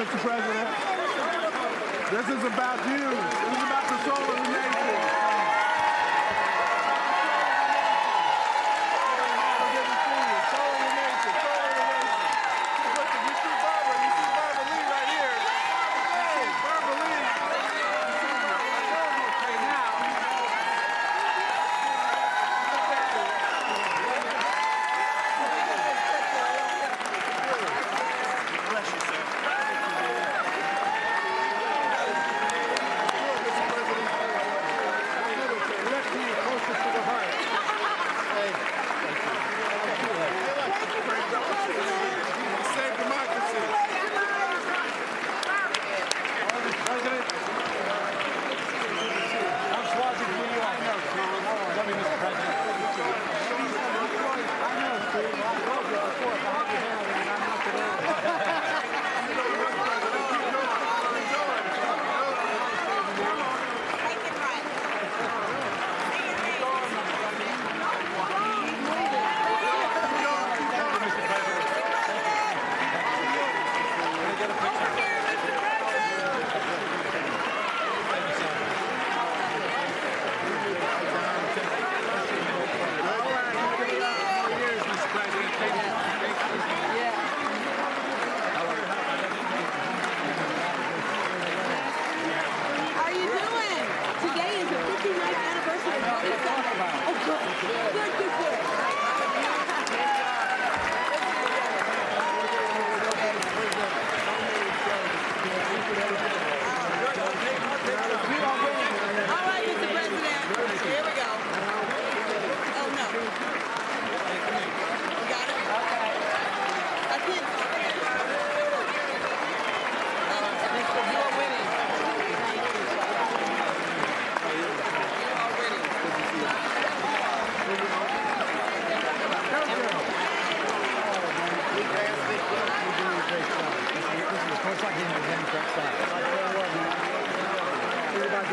Mr. President. This is about you. This is about the soul of the nation.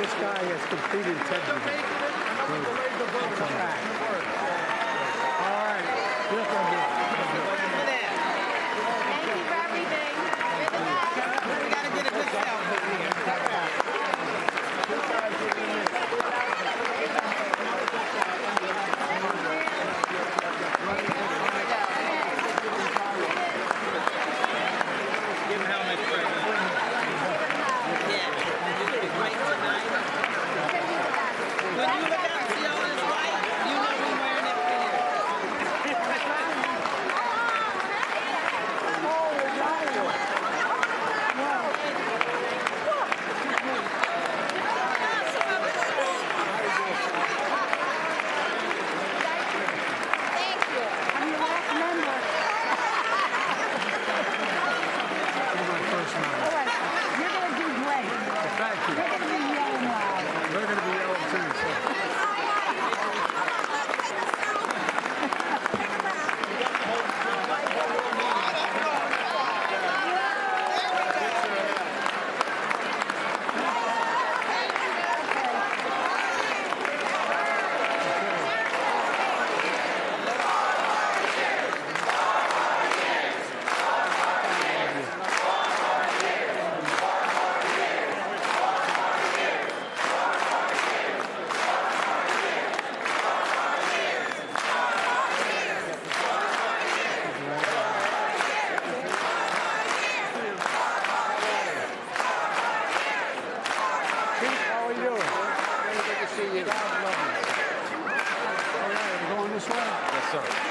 This guy has completed integrity. Come back. All right. Thank you for everything. We got to get a good Give him helmet, President. Yeah. Great tonight. When you look out and see all this white, you know we're wearing it for you. sir.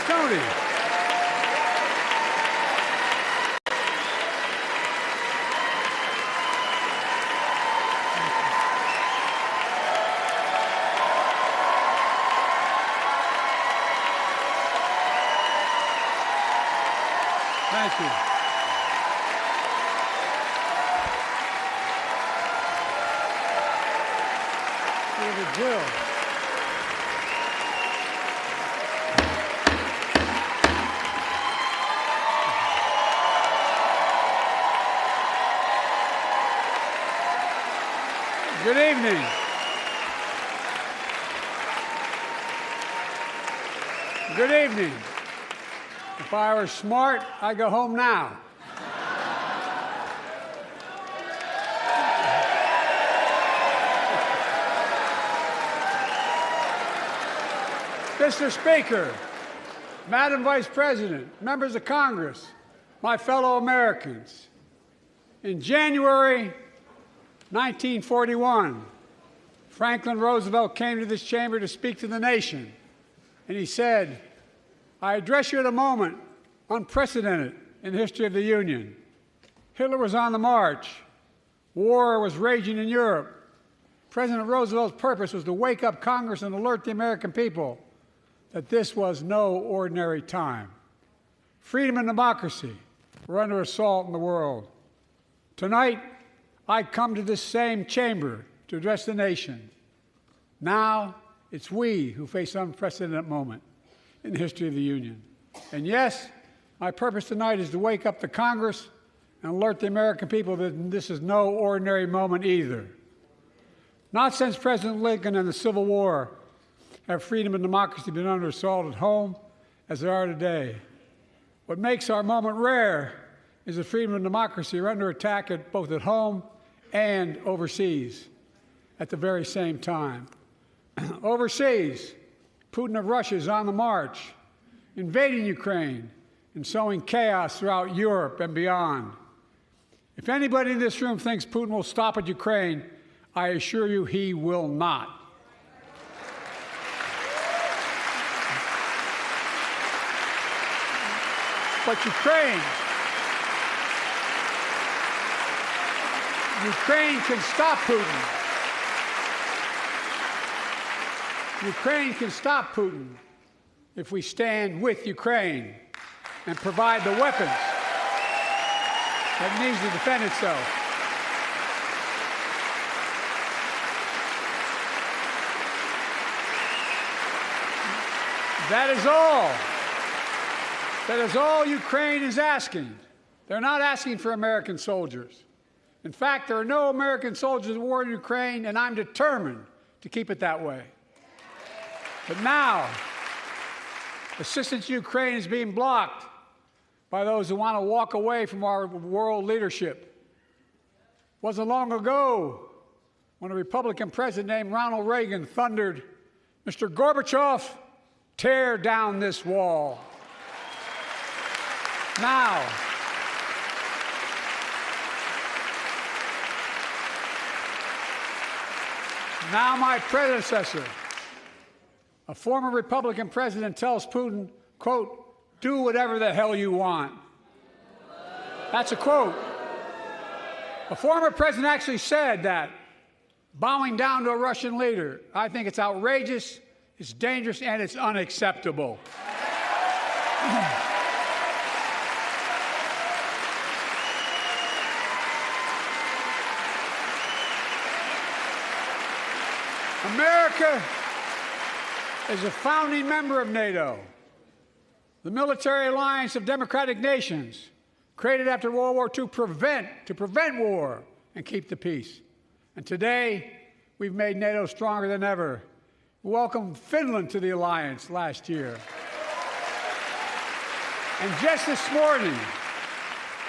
Tony. Thank you. David Jill. Good evening. Good evening. If I were smart, I'd go home now. Mr. Speaker, Madam Vice President, members of Congress, my fellow Americans, in January 1941, Franklin Roosevelt came to this chamber to speak to the nation, and he said, "I address you at a moment unprecedented in the history of the Union. Hitler was on the march. War was raging in Europe. President Roosevelt's purpose was to wake up Congress and alert the American people that this was no ordinary time. Freedom and democracy were under assault in the world. Tonight, I come to this same chamber to address the nation. Now, it's we who face an unprecedented moment in the history of the Union. And yes, my purpose tonight is to wake up the Congress and alert the American people that this is no ordinary moment either. Not since President Lincoln and the Civil War have freedom and democracy been under assault at home as they are today. What makes our moment rare is that freedom and democracy are under attack both at home and overseas at the very same time. Overseas, Putin of Russia is on the march, invading Ukraine and sowing chaos throughout Europe and beyond. If anybody in this room thinks Putin will stop at Ukraine, I assure you he will not. But Ukraine can stop Putin. Ukraine can stop Putin if we stand with Ukraine and provide the weapons that it needs to defend itself. That is all. That is all Ukraine is asking. They're not asking for American soldiers. In fact, there are no American soldiers at war in Ukraine, and I'm determined to keep it that way. But now, assistance to Ukraine is being blocked by those who want to walk away from our world leadership. It wasn't long ago when a Republican president named Ronald Reagan thundered, "Mr. Gorbachev, tear down this wall." Now, my predecessor, a former Republican president, tells Putin, quote, "Do whatever the hell you want." That's a quote. A former president actually said that, bowing down to a Russian leader. I think it's outrageous, it's dangerous, and it's unacceptable. America is a founding member of NATO, the military alliance of democratic nations created after World War II to prevent war and keep the peace. And today, we've made NATO stronger than ever. We welcomed Finland to the alliance last year. And just this morning,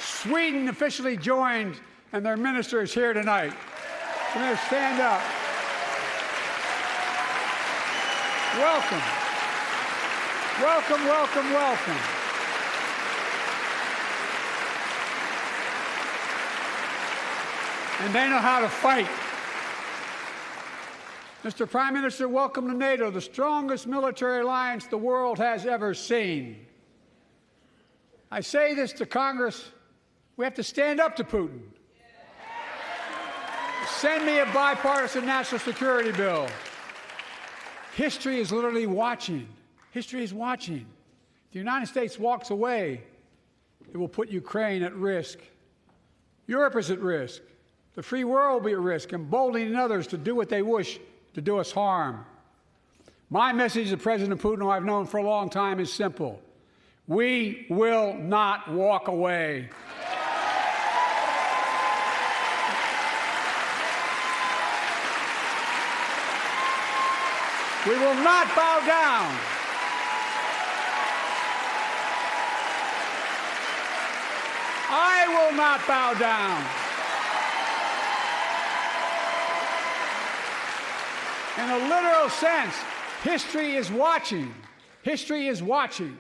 Sweden officially joined, and their minister is here tonight. So they're stand up. Welcome. Welcome, welcome, welcome. And they know how to fight. Mr. Prime Minister, welcome to NATO, the strongest military alliance the world has ever seen. I say this to Congress, we have to stand up to Putin. Send me a bipartisan national security bill. History is literally watching. History is watching. If the United States walks away, it will put Ukraine at risk. Europe is at risk. The free world will be at risk, emboldening others to do what they wish to do us harm. My message to President Putin, who I've known for a long time, is simple. We will not walk away. We will not bow down. I will not bow down. In a literal sense, history is watching. History is watching.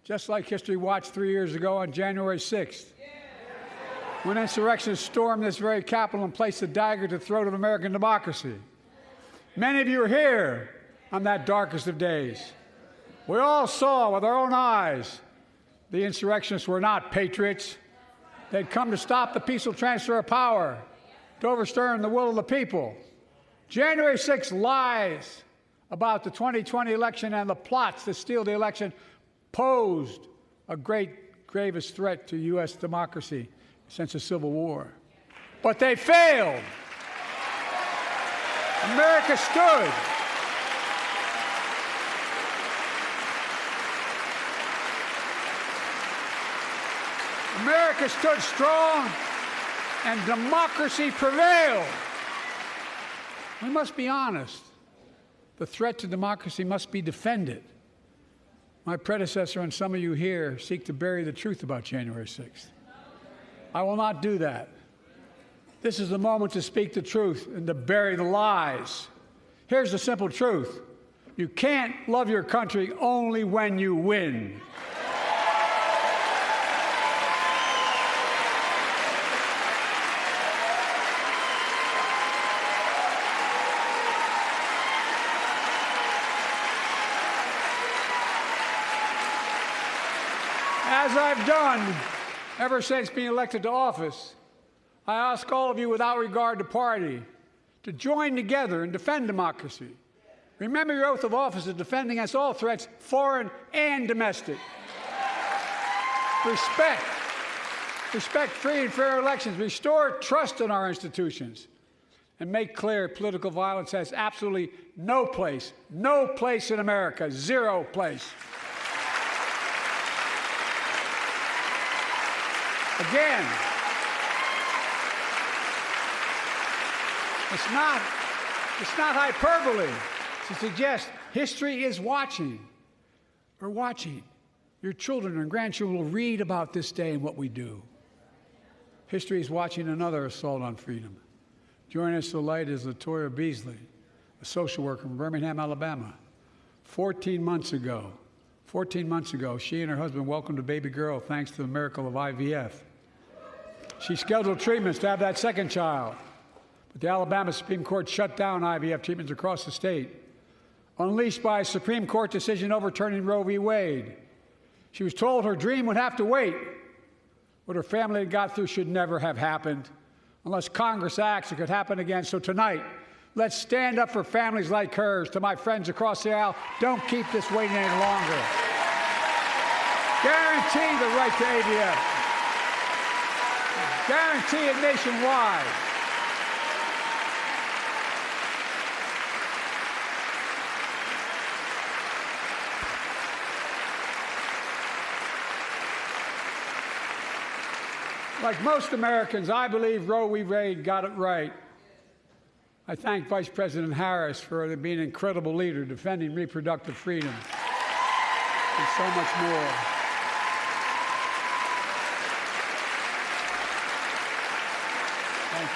Just like history watched 3 years ago on January 6th, when insurrectionists stormed this very Capitol and placed a dagger to the throat of American democracy. Many of you were here on that darkest of days. We all saw with our own eyes the insurrectionists were not patriots. They'd come to stop the peaceful transfer of power, to overturn the will of the people. January 6th lies about the 2020 election and the plots to steal the election posed a gravest threat to U.S. democracy since the Civil War. But they failed. America stood. America stood strong, and democracy prevailed. We must be honest. The threat to democracy must be defended. My predecessor and some of you here seek to bury the truth about January 6th. I will not do that. This is the moment to speak the truth and to bury the lies. Here's the simple truth. You can't love your country only when you win. As I've done ever since being elected to office, I ask all of you, without regard to party, to join together and defend democracy. Remember your oath of office to defend against all threats, foreign and domestic. Respect free and fair elections. Restore trust in our institutions. And make clear political violence has absolutely no place in America, zero place. Again, it's not hyperbole to suggest history is watching. We're watching. Your children and grandchildren will read about this day and what we do. History is watching another assault on freedom. Joining us tonight is Latoya Beasley, a social worker from Birmingham, Alabama. 14 months ago, she and her husband welcomed a baby girl thanks to the miracle of IVF. She scheduled treatments to have that second child, but the Alabama Supreme Court shut down IVF treatments across the state, unleashed by a Supreme Court decision overturning Roe v. Wade. She was told her dream would have to wait. What her family had got through should never have happened. Unless Congress acts, it could happen again. So tonight, let's stand up for families like hers. To my friends across the aisle, don't keep this waiting any longer. Guarantee the right to AVF. Guarantee it nationwide. Like most Americans, I believe Roe v. Wade got it right. I thank Vice President Harris for being an incredible leader, defending reproductive freedom, and so much more. Thank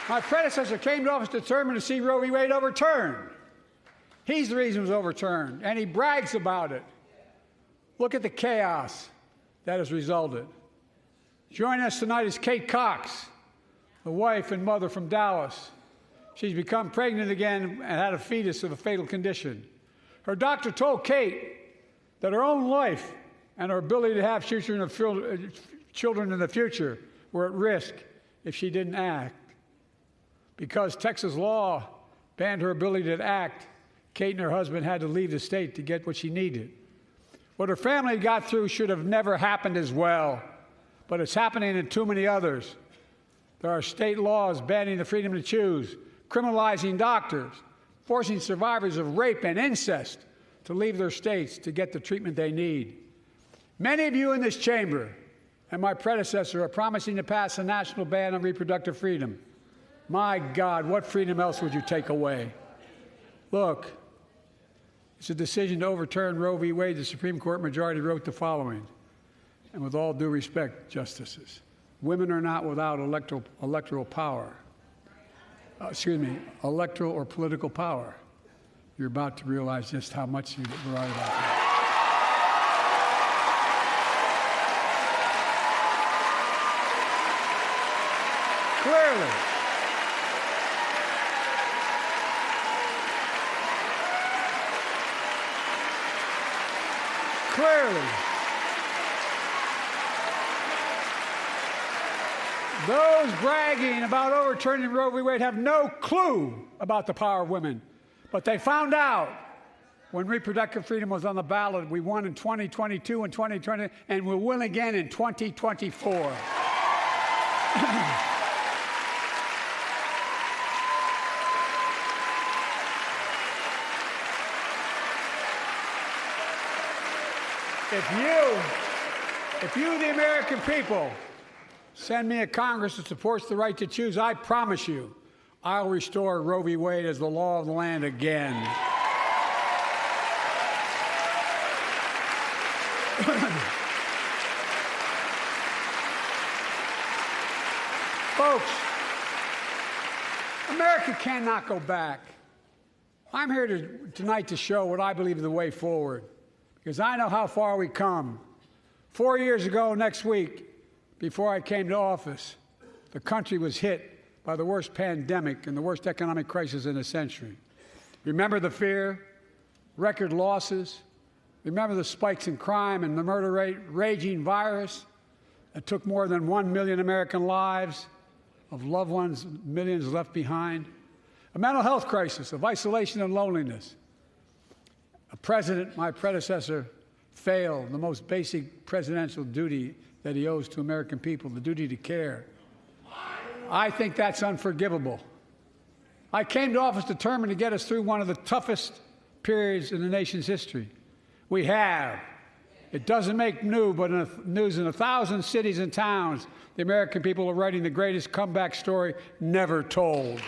you. My predecessor came to office determined to see Roe v. Wade overturned. He's the reason it was overturned, and he brags about it. Look at the chaos that has resulted. Joining us tonight is Kate Cox, the wife and mother from Dallas. She's become pregnant again and had a fetus with a fatal condition. Her doctor told Kate that her own life and her ability to have children in the future were at risk if she didn't act. Because Texas law banned her ability to act, Kate and her husband had to leave the state to get what she needed. What her family got through should have never happened as well, but it's happening in too many others. There are state laws banning the freedom to choose, criminalizing doctors, forcing survivors of rape and incest to leave their states to get the treatment they need. Many of you in this chamber and my predecessor are promising to pass a national ban on reproductive freedom. My God, what freedom else would you take away? Look, it's a decision to overturn Roe v. Wade. The Supreme Court majority wrote the following, and with all due respect, justices, women are not without electoral power. Electoral or political power. You're about to realize just how much you were right about that. Clearly, those bragging about overturning Roe v. Wade have no clue about the power of women. But they found out when reproductive freedom was on the ballot. We won in 2022 and 2020, and we'll win again in 2024. If you, the American people, send me a Congress that supports the right to choose, I promise you, I'll restore Roe v. Wade as the law of the land again. Folks, America cannot go back. I'm here tonight to show what I believe is the way forward, because I know how far we come. 4 years ago next week, before I came to office, the country was hit by the worst pandemic and the worst economic crisis in a century. Remember the fear, record losses? Remember the spikes in crime and the murder rate, raging virus? that took more than 1 million American lives, of loved ones, millions left behind. A mental health crisis of isolation and loneliness. A president, my predecessor, failed the most basic presidential duty that he owes to American people, the duty to care. I think that's unforgivable. I came to office determined to get us through one of the toughest periods in the nation's history. We have. It doesn't make news, but in 1,000 cities and towns, the American people are writing the greatest comeback story never told.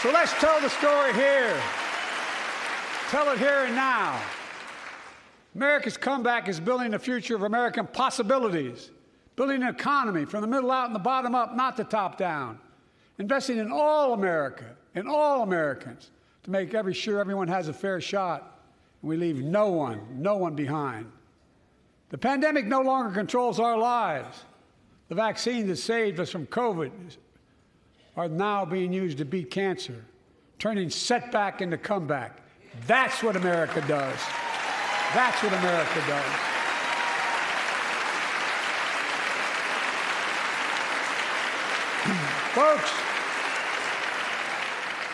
So let's tell the story here. Tell it here and now. America's comeback is building the future of American possibilities, building an economy from the middle out and the bottom up, not the top down, investing in all America, in all Americans, to make sure everyone has a fair shot, and we leave no one behind. The pandemic no longer controls our lives. The vaccines that saved us from COVID are now being used to beat cancer, turning setback into comeback. That's what America does. That's what America does. Folks,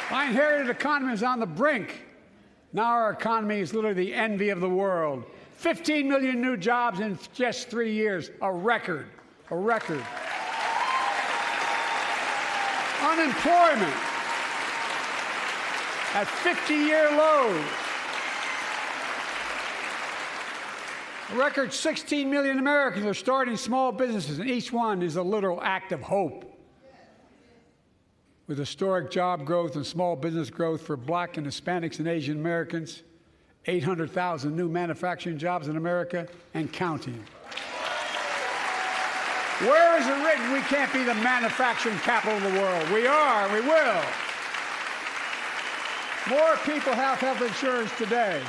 my inherited economy is on the brink. Now our economy is literally the envy of the world. 15 million new jobs in just 3 years, a record, a record. Unemployment at 50-year lows. A record 16 million Americans are starting small businesses, and each one is a literal act of hope. With historic job growth and small business growth for Black and Hispanics and Asian Americans, 800,000 new manufacturing jobs in America and counting. Where is it written we can't be the manufacturing capital of the world? We are, we will. More people have health insurance today.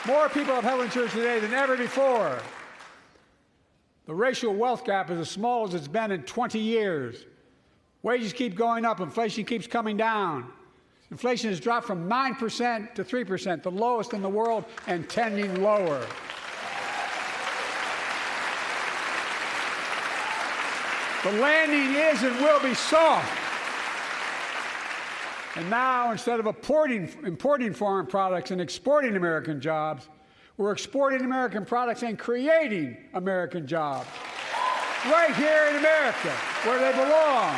More people have health insurance today than ever before. The racial wealth gap is as small as it's been in 20 years. Wages keep going up, inflation keeps coming down. Inflation has dropped from 9% to 3%, the lowest in the world and tending lower. The landing is and will be soft. And now, instead of importing foreign products and exporting American jobs, we're exporting American products and creating American jobs. Right here in America, where they belong.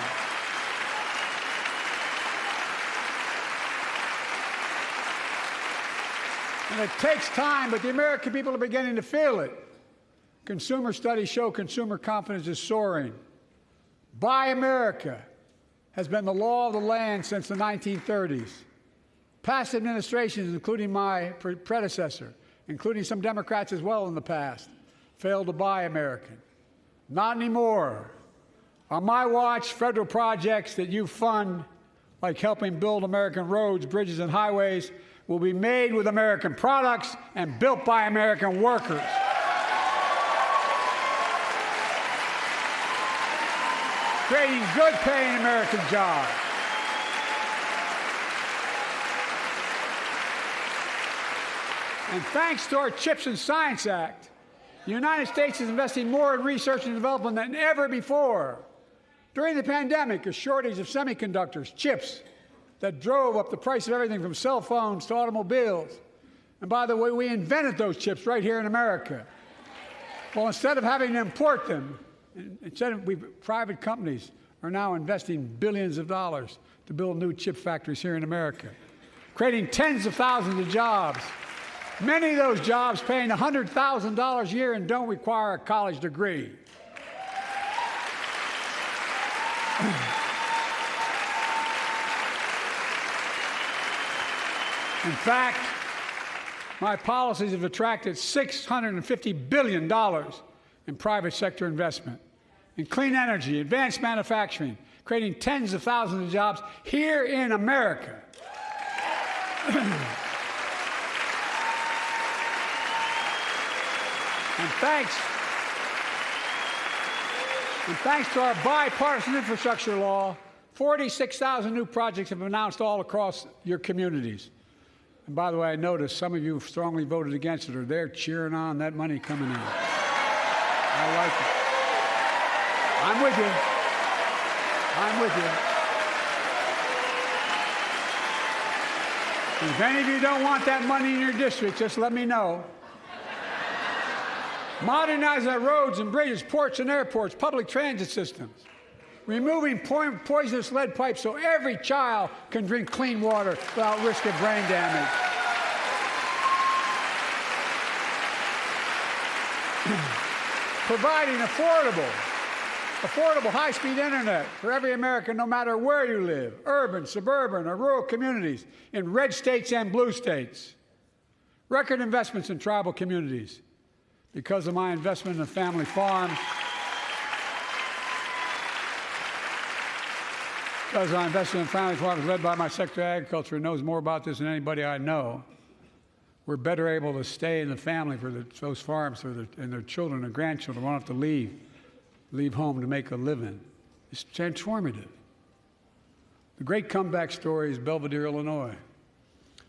And it takes time, but the American people are beginning to feel it. Consumer studies show consumer confidence is soaring. Buy America has been the law of the land since the 1930s. Past administrations, including my predecessor, including some Democrats as well in the past, failed to buy American. Not anymore. On my watch, federal projects that you fund, like helping build American roads, bridges, and highways, will be made with American products and built by American workers. Creating good-paying American jobs. And thanks to our CHIPS and Science Act, the United States is investing more in research and development than ever before. During the pandemic, a shortage of semiconductors, chips, that drove up the price of everything from cell phones to automobiles. And by the way, we invented those chips right here in America. Well, instead of having to import them, private companies are now investing billions of dollars to build new chip factories here in America, creating tens of thousands of jobs. Many of those jobs paying $100,000 a year and don't require a college degree. In fact, my policies have attracted $650 billion in private sector investment in clean energy, advanced manufacturing, creating tens of thousands of jobs here in America. And thanks to our bipartisan infrastructure law, 46,000 new projects have been announced all across your communities. And by the way, I noticed some of you strongly voted against it, or they're cheering on that money coming in. I like it. I'm with you. I'm with you. And if any of you don't want that money in your district, just let me know. Modernize our roads and bridges, ports and airports, public transit systems. Removing poisonous lead pipes so every child can drink clean water without risk of brain damage. Providing affordable high-speed internet for every American, no matter where you live, urban, suburban, or rural communities, in red states and blue states. Record investments in tribal communities. Because of my investment in the family farms, because I invested in family farms led by my Secretary of Agriculture, who knows more about this than anybody I know, we're better able to stay in the family for those farms and their children and grandchildren won't have to leave home to make a living. It's transformative. The great comeback story is Belvidere, Illinois,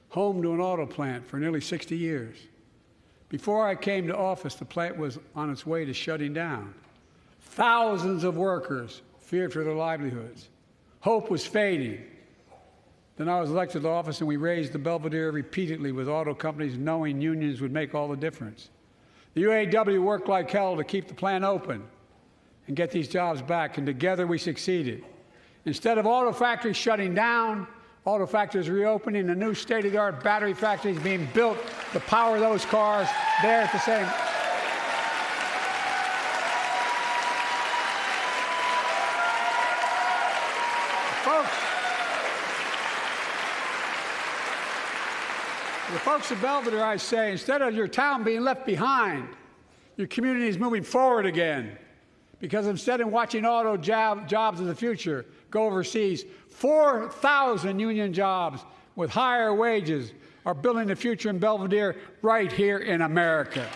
home to an auto plant for nearly 60 years. Before I came to office, the plant was on its way to shutting down. Thousands of workers feared for their livelihoods. Hope was fading. Then I was elected to office, and we raised the Belvidere repeatedly with auto companies, knowing unions would make all the difference. The UAW worked like hell to keep the plant open and get these jobs back, and together we succeeded. Instead of auto factories shutting down, auto factories reopening, a new state-of-the-art battery factories being built to power those cars there at the same. The folks of Belvidere, I say, instead of your town being left behind, your community is moving forward again. Because instead of watching auto jobs in the future go overseas, 4,000 union jobs with higher wages are building the future in Belvidere right here in America.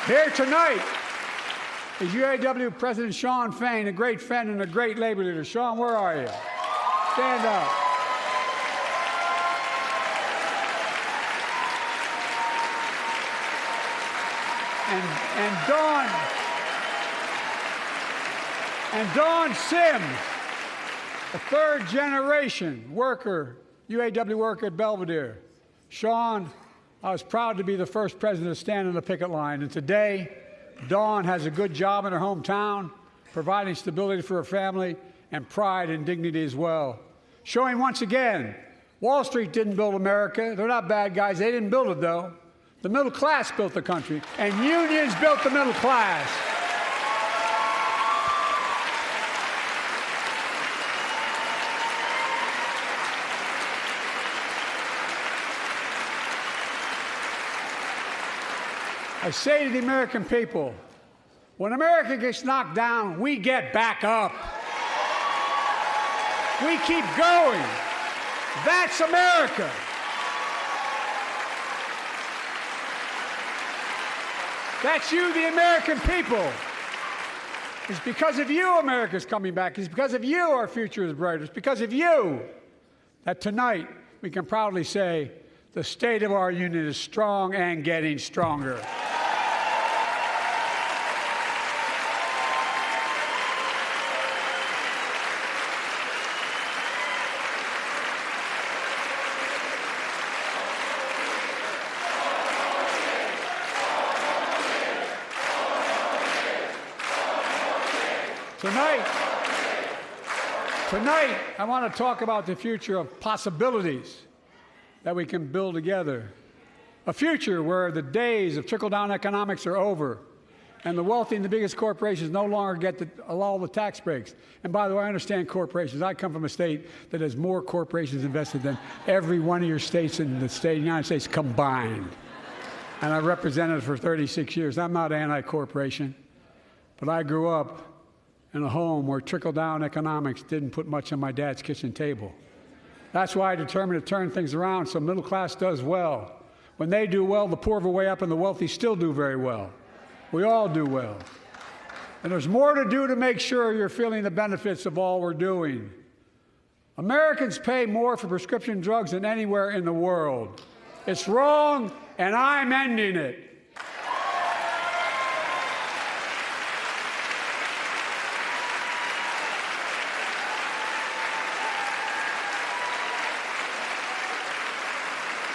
Here tonight is UAW President Shawn Fain, a great friend and a great labor leader. Shawn, where are you? Stand up. And Dawn Sims, a third-generation worker, UAW worker at Belvidere. Shawn, I was proud to be the first president to stand on the picket line, and today, Dawn has a good job in her hometown, providing stability for her family and pride and dignity as well. Showing once again, Wall Street didn't build America. They're not bad guys. They didn't build it, though. The middle class built the country, and unions built the middle class. I say to the American people, when America gets knocked down, we get back up. We keep going. That's America. That's you, the American people. It's because of you America's coming back. It's because of you our future is brighter. It's because of you that tonight we can proudly say the state of our union is strong and getting stronger. Tonight, I want to talk about the future of possibilities that we can build together. A future where the days of trickle-down economics are over, and the wealthy and the biggest corporations no longer get all the tax breaks. And by the way, I understand corporations. I come from a state that has more corporations invested than every one of your states in the state of the United States combined. And I represented it for 36 years. I'm not anti-corporation, but I grew up in a home where trickle-down economics didn't put much on my dad's kitchen table. That's why I determined to turn things around so middle class does well. When they do well, the poor go way up and the wealthy still do very well. We all do well. And there's more to do to make sure you're feeling the benefits of all we're doing. Americans pay more for prescription drugs than anywhere in the world. It's wrong, and I'm ending it.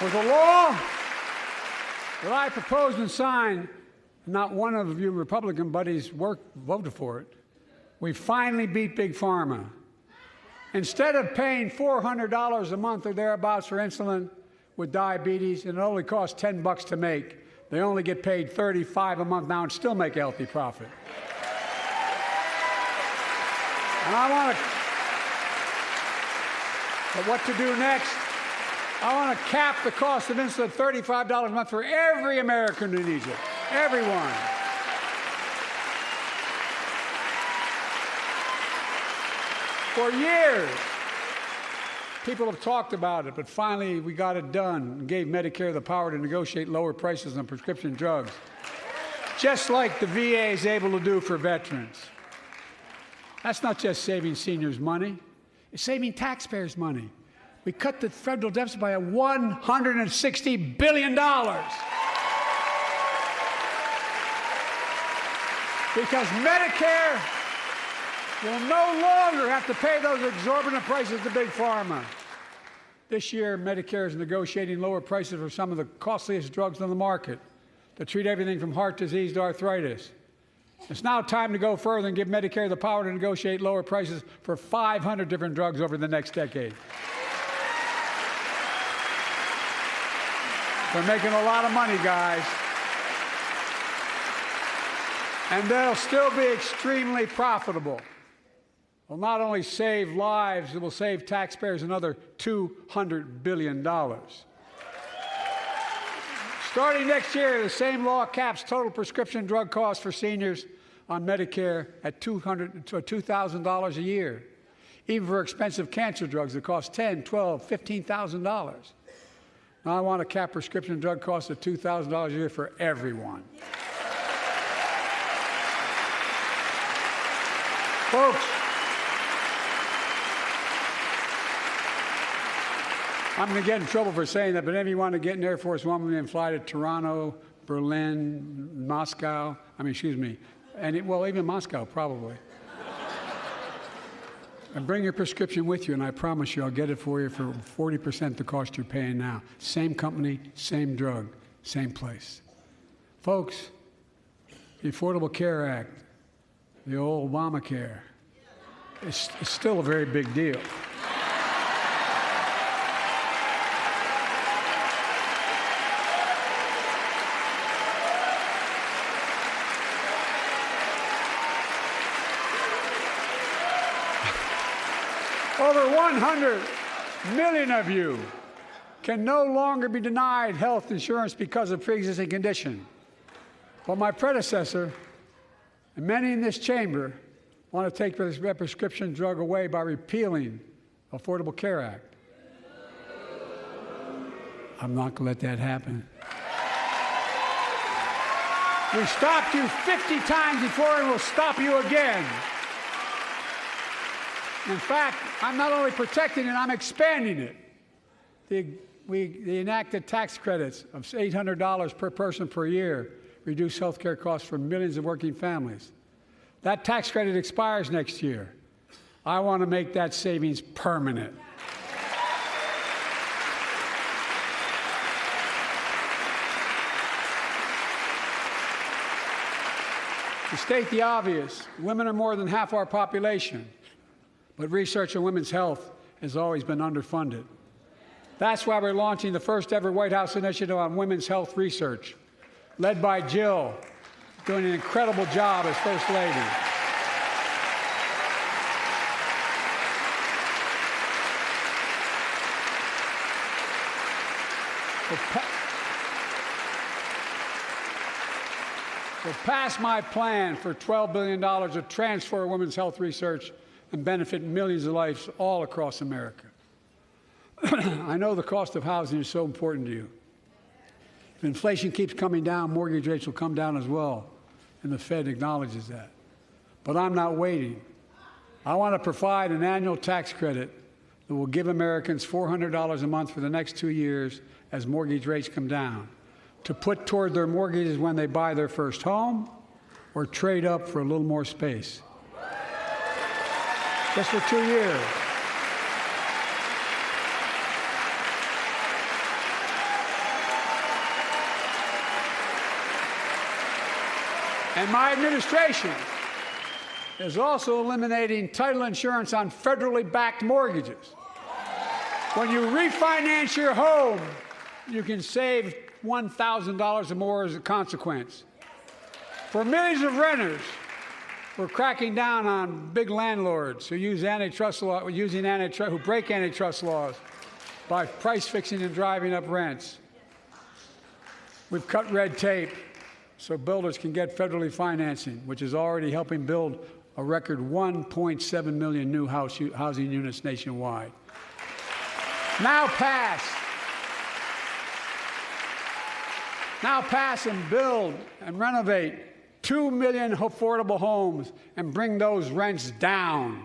With the law that I proposed and signed, not one of you Republican buddies voted for it, we finally beat Big Pharma. Instead of paying $400 a month or thereabouts for insulin with diabetes, and it only costs $10 to make, they only get paid $35 a month now and still make a healthy profit. And but what to do next? I want to cap the cost of insulin at $35 a month for every American who needs it. Everyone. For years, people have talked about it, but finally we got it done and gave Medicare the power to negotiate lower prices on prescription drugs, just like the VA is able to do for veterans. That's not just saving seniors money, it's saving taxpayers money. We cut the federal deficit by $160 billion. Because Medicare will no longer have to pay those exorbitant prices to Big Pharma. This year, Medicare is negotiating lower prices for some of the costliest drugs on the market to treat everything from heart disease to arthritis. It's now time to go further and give Medicare the power to negotiate lower prices for 500 different drugs over the next decade. They're making a lot of money, guys. And they'll still be extremely profitable. Will not only save lives, it will save taxpayers another $200 billion. Starting next year, the same law caps total prescription drug costs for seniors on Medicare at $2,000 a year, even for expensive cancer drugs that cost $10,000, $12,000, $15,000. Now I want to cap prescription drug costs at $2,000 a year for everyone. Folks, I'm going to get in trouble for saying that, but if you want to get an Air Force One and fly to Toronto, Berlin, Moscow, well, even Moscow, probably. And bring your prescription with you, and I promise you I'll get it for you for 40% the cost you're paying now. Same company, same drug, same place. Folks, the Affordable Care Act, the old Obamacare, it's still a very big deal. Over 100 million of you can no longer be denied health insurance because of pre-existing condition. But my predecessor, and many in this chamber, want to take this prescription drug away by repealing the Affordable Care Act. I'm not going to let that happen. We stopped you 50 times before, and we'll stop you again. In fact, I'm not only protecting it, I'm expanding it. The enacted tax credits of $800 per person per year reduce health care costs for millions of working families. That tax credit expires next year. I want to make that savings permanent. To state the obvious, women are more than half our population. But research on women's health has always been underfunded. That's why we're launching the first ever White House initiative on women's health research, led by Jill, doing an incredible job as First Lady. We'll pass my plan for $12 billion to transfer women's health research and benefit millions of lives all across America. I know the cost of housing is so important to you. If inflation keeps coming down, mortgage rates will come down as well, and the Fed acknowledges that. But I'm not waiting. I want to provide an annual tax credit that will give Americans $400 a month for the next 2 years as mortgage rates come down, to put toward their mortgages when they buy their first home or trade up for a little more space. Just for 2 years. And my administration is also eliminating title insurance on federally backed mortgages. When you refinance your home, you can save $1,000 or more as a consequence. For millions of renters, we're cracking down on big landlords who use antitrust law, who break antitrust laws by price fixing and driving up rents. We've cut red tape so builders can get federally financing, which is already helping build a record 1.7 million new housing units nationwide. Now pass and build and renovate 2 million affordable homes and bring those rents down.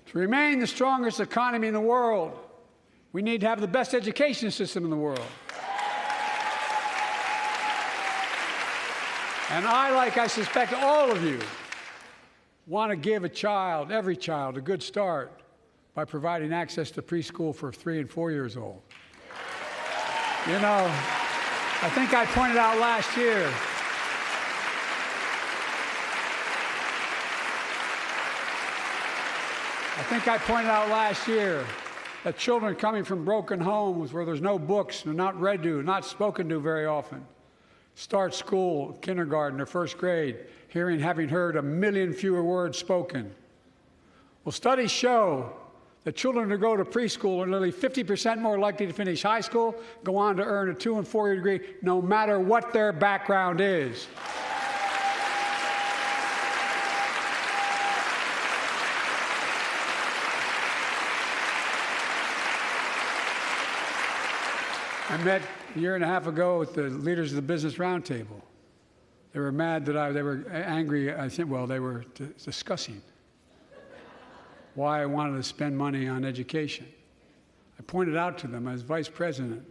To remain the strongest economy in the world, we need to have the best education system in the world. And I, like I suspect all of you, want to give a child, every child, a good start by providing access to preschool for 3 and 4 years old. You know, I think I pointed out last year, that children coming from broken homes where there's no books, they're not read to, not spoken to very often, start school, kindergarten, or first grade, having heard 1 million fewer words spoken. Well, studies show that children who go to preschool are nearly 50% more likely to finish high school, go on to earn a 2- and 4-year degree, no matter what their background is. I met a year and a half ago with the leaders of the Business Roundtable. They were mad that they were angry, I think, well, they were discussing why I wanted to spend money on education. I pointed out to them, as vice president,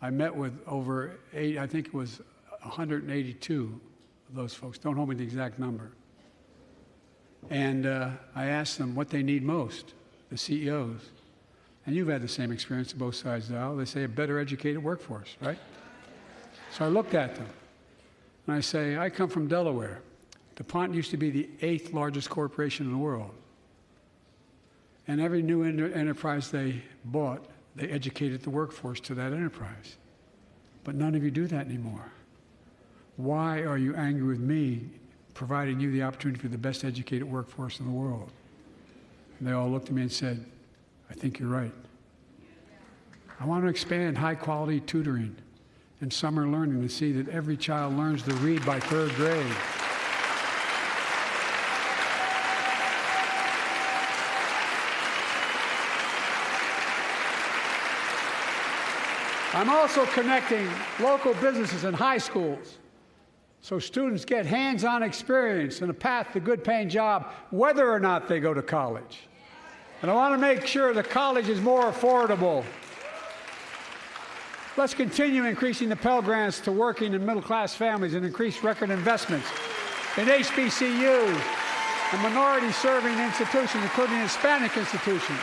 I met with over 182 of those folks. Don't hold me to the exact number. And I asked them what they need most, the CEOs. And you've had the same experience on both sides of the aisle. They say a better educated workforce, right? So I looked at them, and I say, I come from Delaware. DuPont used to be the 8th largest corporation in the world. And every new enterprise they bought, they educated the workforce to that enterprise. But none of you do that anymore. Why are you angry with me providing you the opportunity for the best educated workforce in the world? And they all looked at me and said, I think you're right. I want to expand high-quality tutoring and summer learning to see that every child learns to read by 3rd grade. I'm also connecting local businesses and high schools so students get hands-on experience and a path to a good-paying job whether or not they go to college. And I want to make sure that college is more affordable. Let's continue increasing the Pell Grants to working and middle-class families and increase record investments in HBCUs and minority-serving institutions, including Hispanic institutions.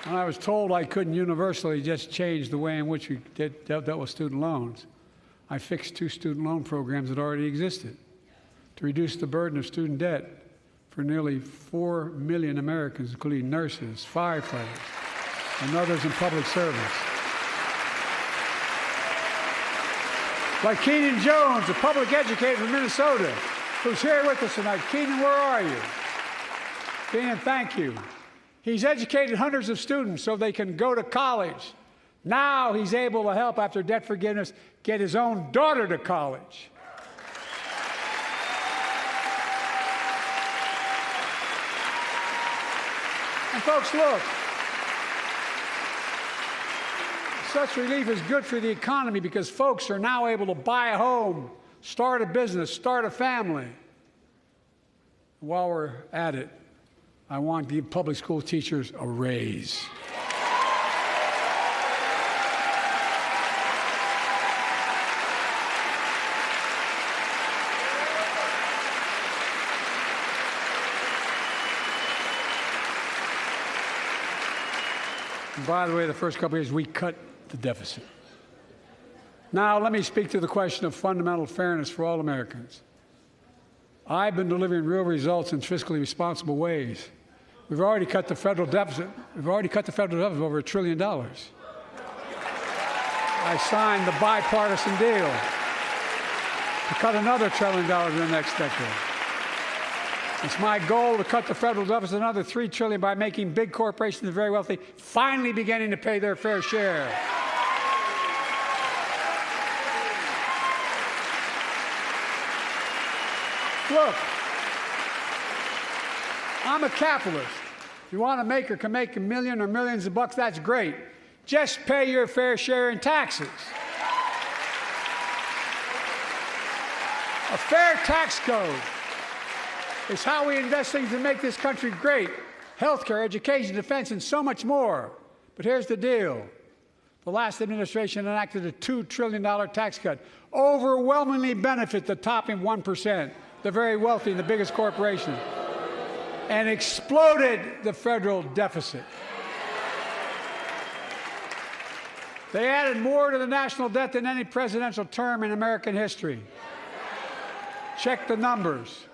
When I was told I couldn't universally just change the way in which we dealt with student loans, I fixed 2 student loan programs that already existed to reduce the burden of student debt for nearly 4 million Americans, including nurses, firefighters, and others in public service. Like Keenan Jones, a public educator from Minnesota, who's here with us tonight. Keenan, where are you? Keenan, thank you. He's educated hundreds of students so they can go to college. Now he's able to help, after debt forgiveness, get his own daughter to college. And folks, look, such relief is good for the economy because folks are now able to buy a home, start a business, start a family. While we're at it, I want to give public school teachers a raise. And by the way, the first couple of years, we cut the deficit. Now, let me speak to the question of fundamental fairness for all Americans. I've been delivering real results in fiscally responsible ways. We've already cut the federal deficit. We've already cut the federal deficit over $1 trillion. I signed the bipartisan deal to cut another $1 trillion in the next decade. It's my goal to cut the federal deficit another $3 trillion by making big corporations and the very wealthy finally beginning to pay their fair share. Look, I'm a capitalist. If you want to make or can make $1 million or millions of bucks, that's great. Just pay your fair share in taxes. A fair tax code is how we invest things to make this country great. Healthcare, education, defense, and so much more. But here's the deal. The last administration enacted a $2 trillion tax cut, overwhelmingly benefit the top 1%, the very wealthy and the biggest corporations, and exploded the federal deficit. They added more to the national debt than any presidential term in American history. Check the numbers.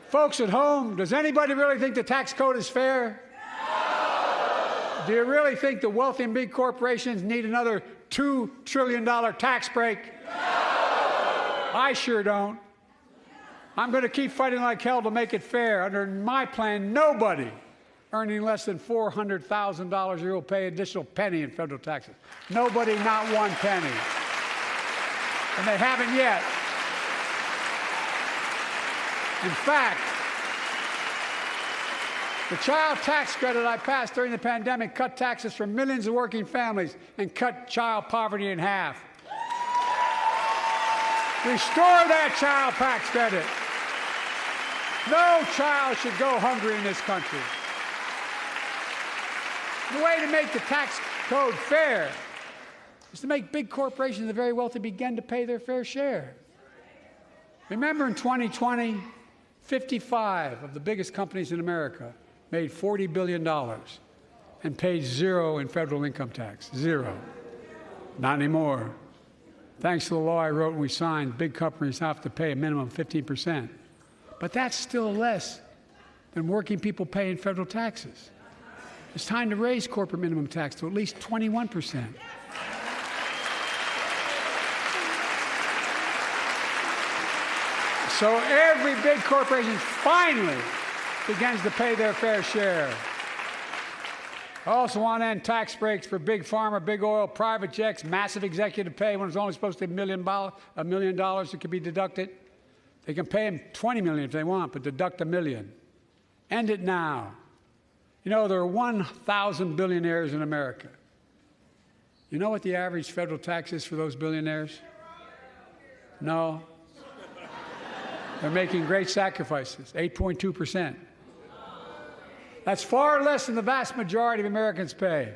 Folks at home, does anybody really think the tax code is fair? No. Do you really think the wealthy and big corporations need another $2 trillion tax break? No. I sure don't. I'm going to keep fighting like hell to make it fair. Under my plan, nobody earning less than $400,000 a year will pay an additional penny in federal taxes. Nobody, not one penny. And they haven't yet. In fact, the child tax credit I passed during the pandemic cut taxes for millions of working families and cut child poverty in half. Restore that child tax credit. No child should go hungry in this country. The way to make the tax code fair is to make big corporations and the very wealthy begin to pay their fair share. Remember in 2020, 55 of the biggest companies in America made $40 billion and paid zero in federal income tax. Zero. Not anymore. Thanks to the law I wrote and we signed, big companies have to pay a minimum of 15%. But that's still less than working people pay in federal taxes. It's time to raise corporate minimum tax to at least 21%. So every big corporation finally begins to pay their fair share. I also want to end tax breaks for big pharma, big oil, private jets, massive executive pay when it's only supposed to be $1 million that can be deducted. They can pay them $20 million if they want, but deduct $1 million. End it now. You know, there are 1,000 billionaires in America. You know what the average federal tax is for those billionaires? No. They're making great sacrifices, 8.2%. That's far less than the vast majority of Americans pay.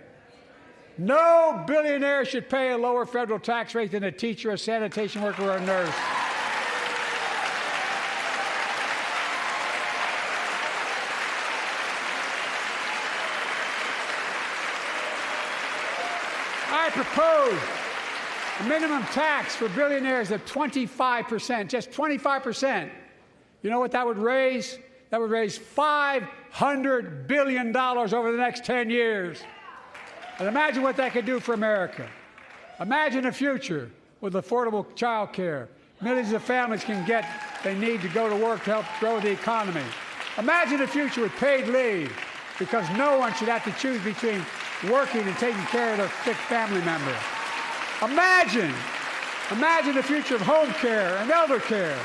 No billionaire should pay a lower federal tax rate than a teacher, a sanitation worker, or a nurse. I propose a minimum tax for billionaires of 25%, just 25%. You know what that would raise? That would raise $500 billion over the next 10 years. And imagine what that could do for America. Imagine a future with affordable child care. Millions of families can get what they need to go to work to help grow the economy. Imagine a future with paid leave, because no one should have to choose between working and taking care of their sick family member. Imagine the future of home care and elder care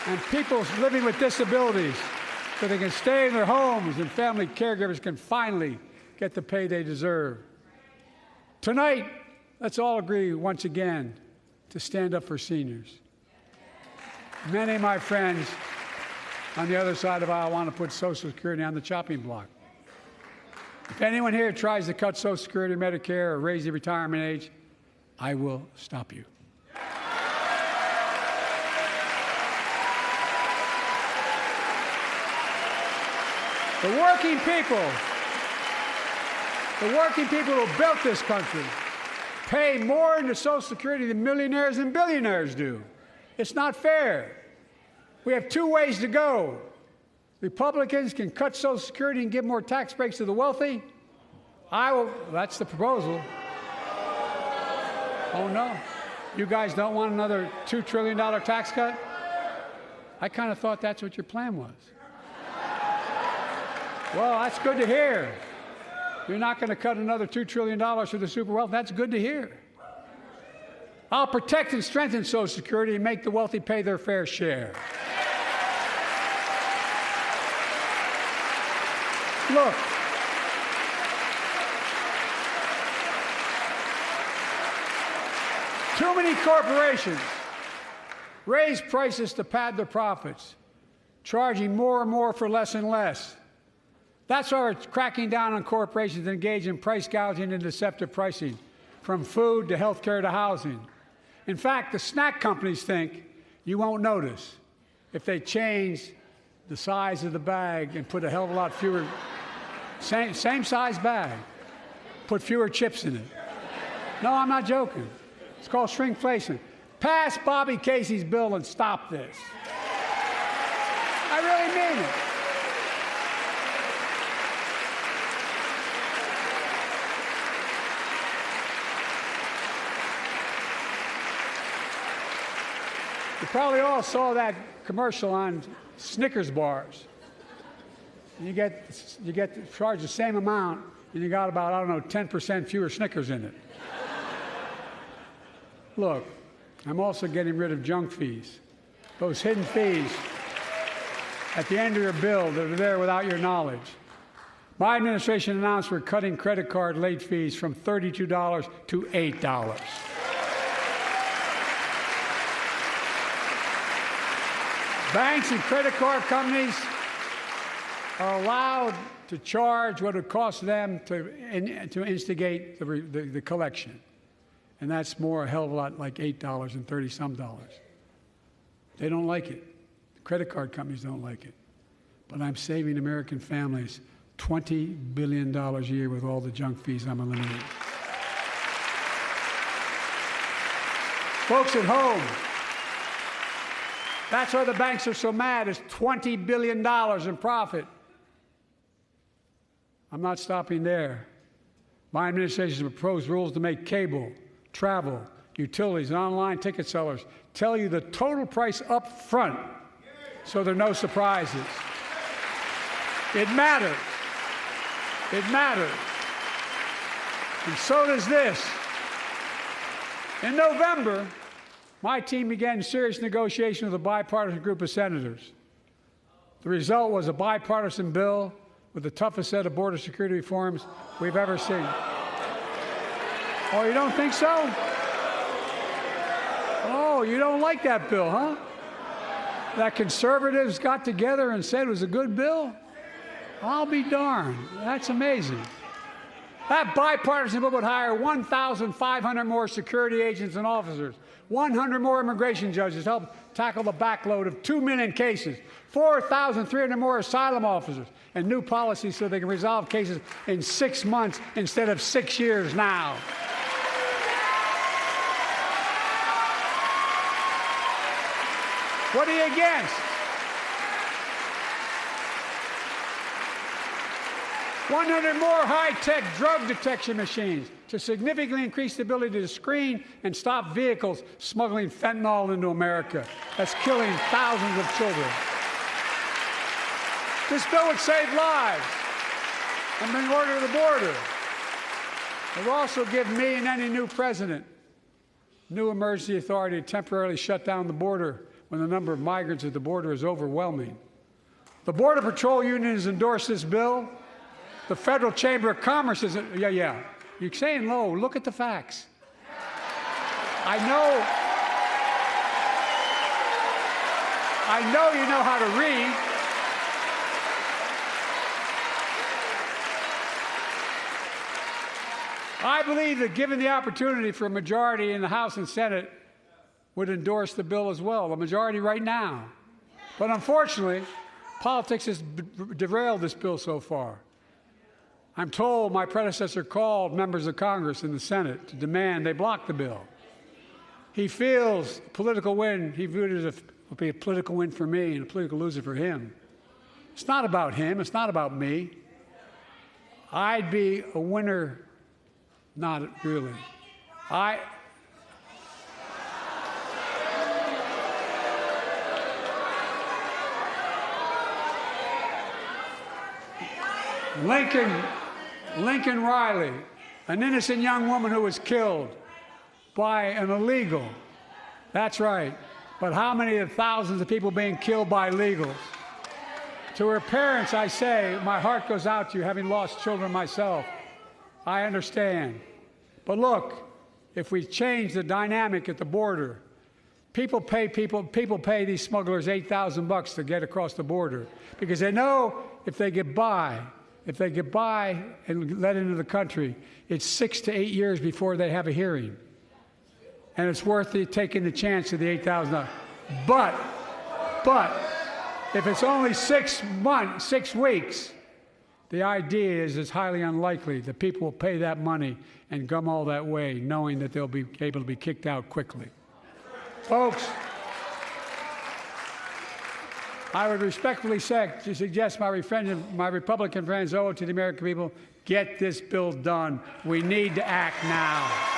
and people living with disabilities so they can stay in their homes and family caregivers can finally get the pay they deserve. Tonight, let's all agree once again to stand up for seniors. Many of my friends on the other side of the aisle want to put Social Security on the chopping block. If anyone here tries to cut Social Security, Medicare, or raise the retirement age, I will stop you. The working people who built this country pay more into Social Security than millionaires and billionaires do. It's not fair. We have two ways to go. Republicans can cut Social Security and give more tax breaks to the wealthy. That's the proposal. Oh no, you guys don't want another $2 trillion tax cut? I kind of thought that's what your plan was. Well, that's good to hear. You're not going to cut another $2 trillion for the super wealthy. That's good to hear. I'll protect and strengthen Social Security and make the wealthy pay their fair share. Look, too many corporations raise prices to pad their profits, charging more and more for less and less. That's why we're cracking down on corporations that engage in price gouging and deceptive pricing, from food to health care to housing. In fact, the snack companies think you won't notice if they change the size of the bag and put a hell of a lot fewer, same size bag, put fewer chips in it. No, I'm not joking. It's called shrinkflation. Pass Bobby Casey's bill and stop this. I really mean it. You probably all saw that commercial on Snickers bars. You get charged the same amount, and you got about, 10% fewer Snickers in it. Look, I'm also getting rid of junk fees, those hidden fees at the end of your bill that are there without your knowledge. My administration announced we're cutting credit card late fees from $32 to $8. Banks and credit card companies are allowed to charge what it costs them to instigate the collection. And that's more a hell of a lot like $8 and 30-some dollars. They don't like it. The credit card companies don't like it. But I'm saving American families $20 billion a year with all the junk fees I'm eliminating. Folks at home, that's why the banks are so mad. It's $20 billion in profit. I'm not stopping there. My administration has proposed rules to make cable, travel, utilities, and online ticket sellers tell you the total price up front so there are no surprises. It matters. It matters. And so does this. In November, my team began serious negotiation with a bipartisan group of senators. The result was a bipartisan bill with the toughest set of border security reforms we've ever seen. Oh, you don't think so? Oh, you don't like that bill, huh? That conservatives got together and said it was a good bill? I'll be darned. That's amazing. That bipartisan bill would hire 1,500 more security agents and officers, 100 more immigration judges to help tackle the backload of 2 million cases, 4,300 more asylum officers, and new policies so they can resolve cases in 6 months instead of 6 years now. What are you against? 100 more high-tech drug detection machines to significantly increase the ability to screen and stop vehicles smuggling fentanyl into America. That's killing thousands of children. This bill would save lives and bring order to the border. It will also give me and any new president new emergency authority to temporarily shut down the border when the number of migrants at the border is overwhelming. The Border Patrol Union has endorsed this bill. The Federal Chamber of Commerce has, yeah. You're saying low. Look at the facts. I know you know how to read. I believe that given the opportunity for a majority in the House and Senate would endorse the bill as well, a majority right now. But unfortunately, politics has derailed this bill so far. I'm told my predecessor called members of Congress in the Senate to demand they block the bill. He feels a political win, he viewed it as would be a political win for me and a political loser for him. It's not about him, it's not about me. I'd be a winner, not really. Lincoln Riley, an innocent young woman who was killed by an illegal. That's right. But how many of thousands of people being killed by illegals? To her parents, I say, my heart goes out to you, having lost children myself. I understand. But look, if we change the dynamic at the border, people pay these smugglers $8,000 to get across the border because they know if they get by and let into the country, it's 6 to 8 years before they have a hearing. And it's worth taking the chance of the $8,000. But if it's only 6 weeks, the idea is it's highly unlikely that people will pay that money and come all that way knowing that they'll be able to be kicked out quickly. Folks, I would respectfully suggest my Republican friends owe it to the American people, get this bill done. We need to act now.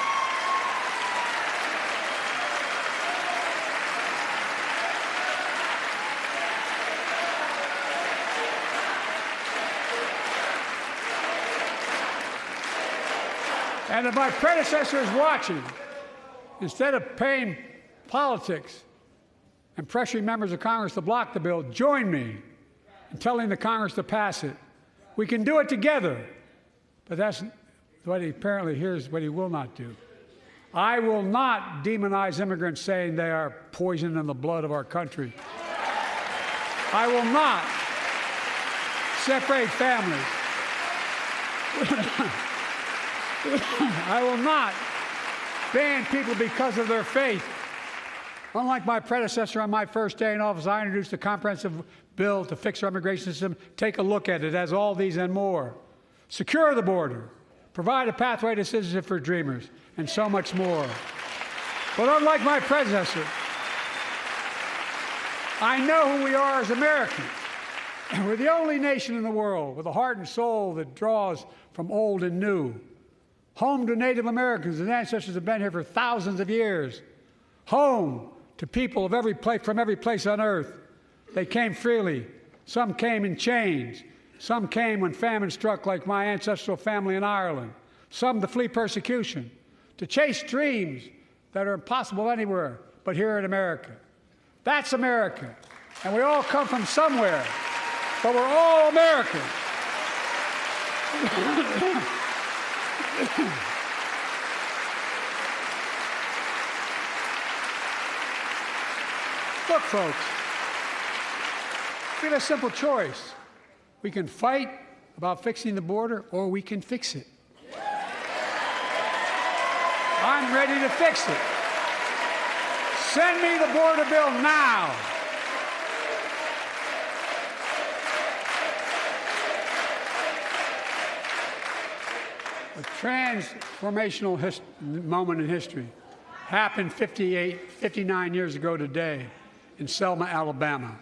And if my predecessor is watching, instead of paying politics and pressuring members of Congress to block the bill, join me in telling the Congress to pass it. We can do it together, but that's what here's what he will not do. I will not demonize immigrants saying they are poison in the blood of our country. I will not separate families. I will not ban people because of their faith. Unlike my predecessor on my first day in office, I introduced a comprehensive bill to fix our immigration system. Take a look at it. It has all these and more. Secure the border. Provide a pathway to citizenship for dreamers, and so much more. But unlike my predecessor, I know who we are as Americans. We're the only nation in the world with a heart and soul that draws from old and new. Home to Native Americans, whose ancestors have been here for thousands of years. Home to people of from every place on earth. They came freely. Some came in chains. Some came when famine struck, like my ancestral family in Ireland. Some to flee persecution, to chase dreams that are impossible anywhere but here in America. That's America. And we all come from somewhere, but we're all Americans. Look, folks, we have a simple choice. We can fight about fixing the border, or we can fix it. I'm ready to fix it. Send me the border bill now. A transformational moment in history happened 59 years ago today in Selma, Alabama.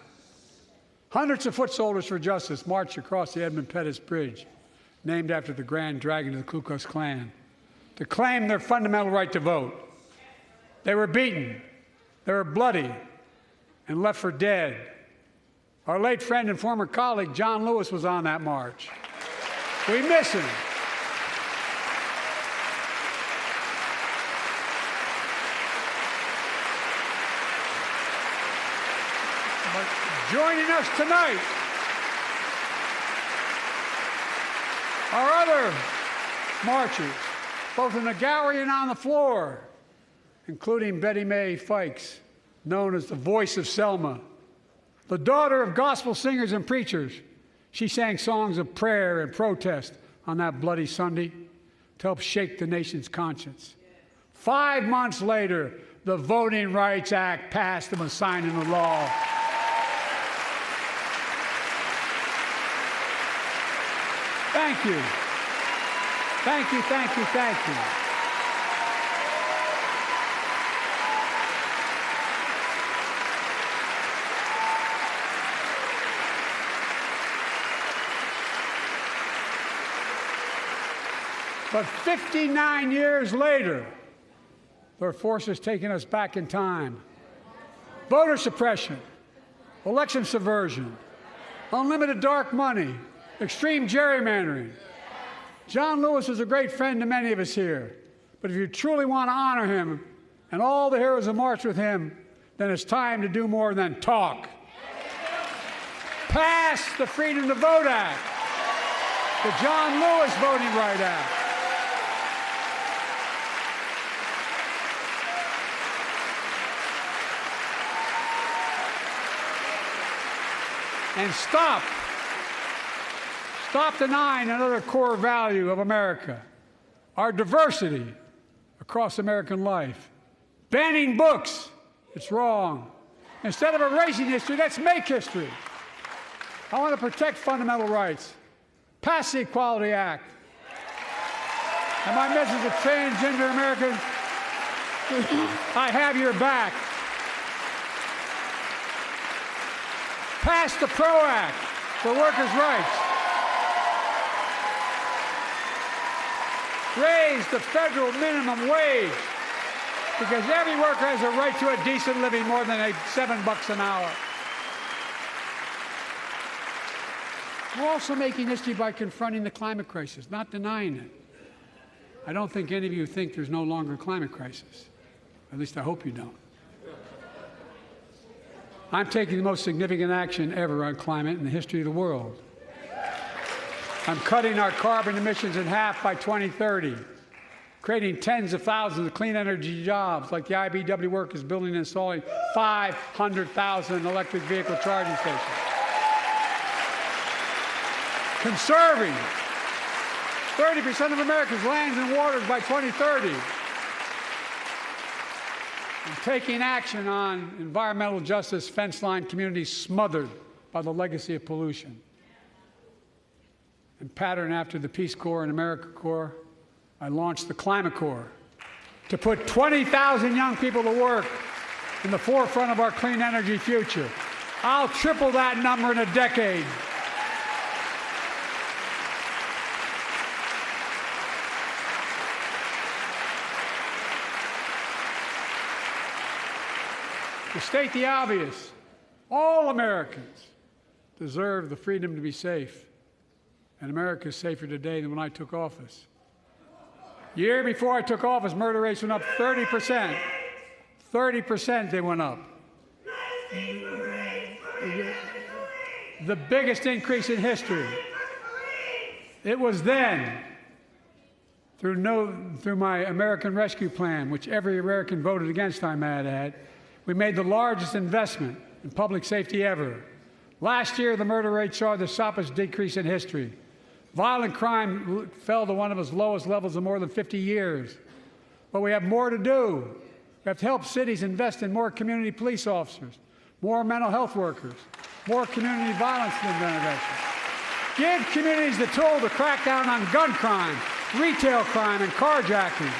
Hundreds of foot soldiers for justice marched across the Edmund Pettus Bridge, named after the Grand Dragon of the Ku Klux Klan, to claim their fundamental right to vote. They were beaten, they were bloody, and left for dead. Our late friend and former colleague, John Lewis, was on that march. We miss him. But joining us tonight Our other marchers, both in the gallery and on the floor, including Betty Mae Fikes, known as the voice of Selma, the daughter of gospel singers and preachers. She sang songs of prayer and protest on that bloody Sunday to help shake the nation's conscience. 5 months later, the Voting Rights Act passed and was signed into law. Thank you. Thank you, thank you, thank you. But 59 years later, there are forces taking us back in time. Voter suppression, election subversion, unlimited dark money, extreme gerrymandering. John Lewis is a great friend to many of us here, but if you truly want to honor him and all the heroes who marched with him, then it's time to do more than talk. Pass the Freedom to Vote Act, the John Lewis Voting Rights Act. And stop denying another core value of America, our diversity across American life. Banning books, it's wrong. Instead of erasing history, let's make history. I want to protect fundamental rights. Pass the Equality Act. And my message to transgender Americans, I have your back. Pass the PRO Act for workers' rights. Raise the federal minimum wage, because every worker has a right to a decent living more than $7 an hour. We're also making history by confronting the climate crisis, not denying it. I don't think any of you think there's no longer a climate crisis. At least I hope you don't. I'm taking the most significant action ever on climate in the history of the world. I'm cutting our carbon emissions in half by 2030, creating tens of thousands of clean energy jobs like the IBEW workers building and installing 500,000 electric vehicle charging stations. Conserving 30% of America's lands and waters by 2030. And taking action on environmental justice fence line communities smothered by the legacy of pollution. And patterned after the Peace Corps and AmeriCorps, I launched the Climate Corps to put 20,000 young people to work in the forefront of our clean energy future. I'll triple that number in a decade. To state the obvious, all Americans deserve the freedom to be safe. And America is safer today than when I took office. The year before I took office, murder rates went up 30%. 30% they went up. The biggest increase in history. It was then, through my American Rescue Plan, which every American voted against, I might add, we made the largest investment in public safety ever. Last year, the murder rate saw the sharpest decrease in history. Violent crime fell to one of its lowest levels in more than 50 years. But we have more to do. We have to help cities invest in more community police officers, more mental health workers, more community violence intervention. Give communities the tool to crack down on gun crime, retail crime, and carjacking.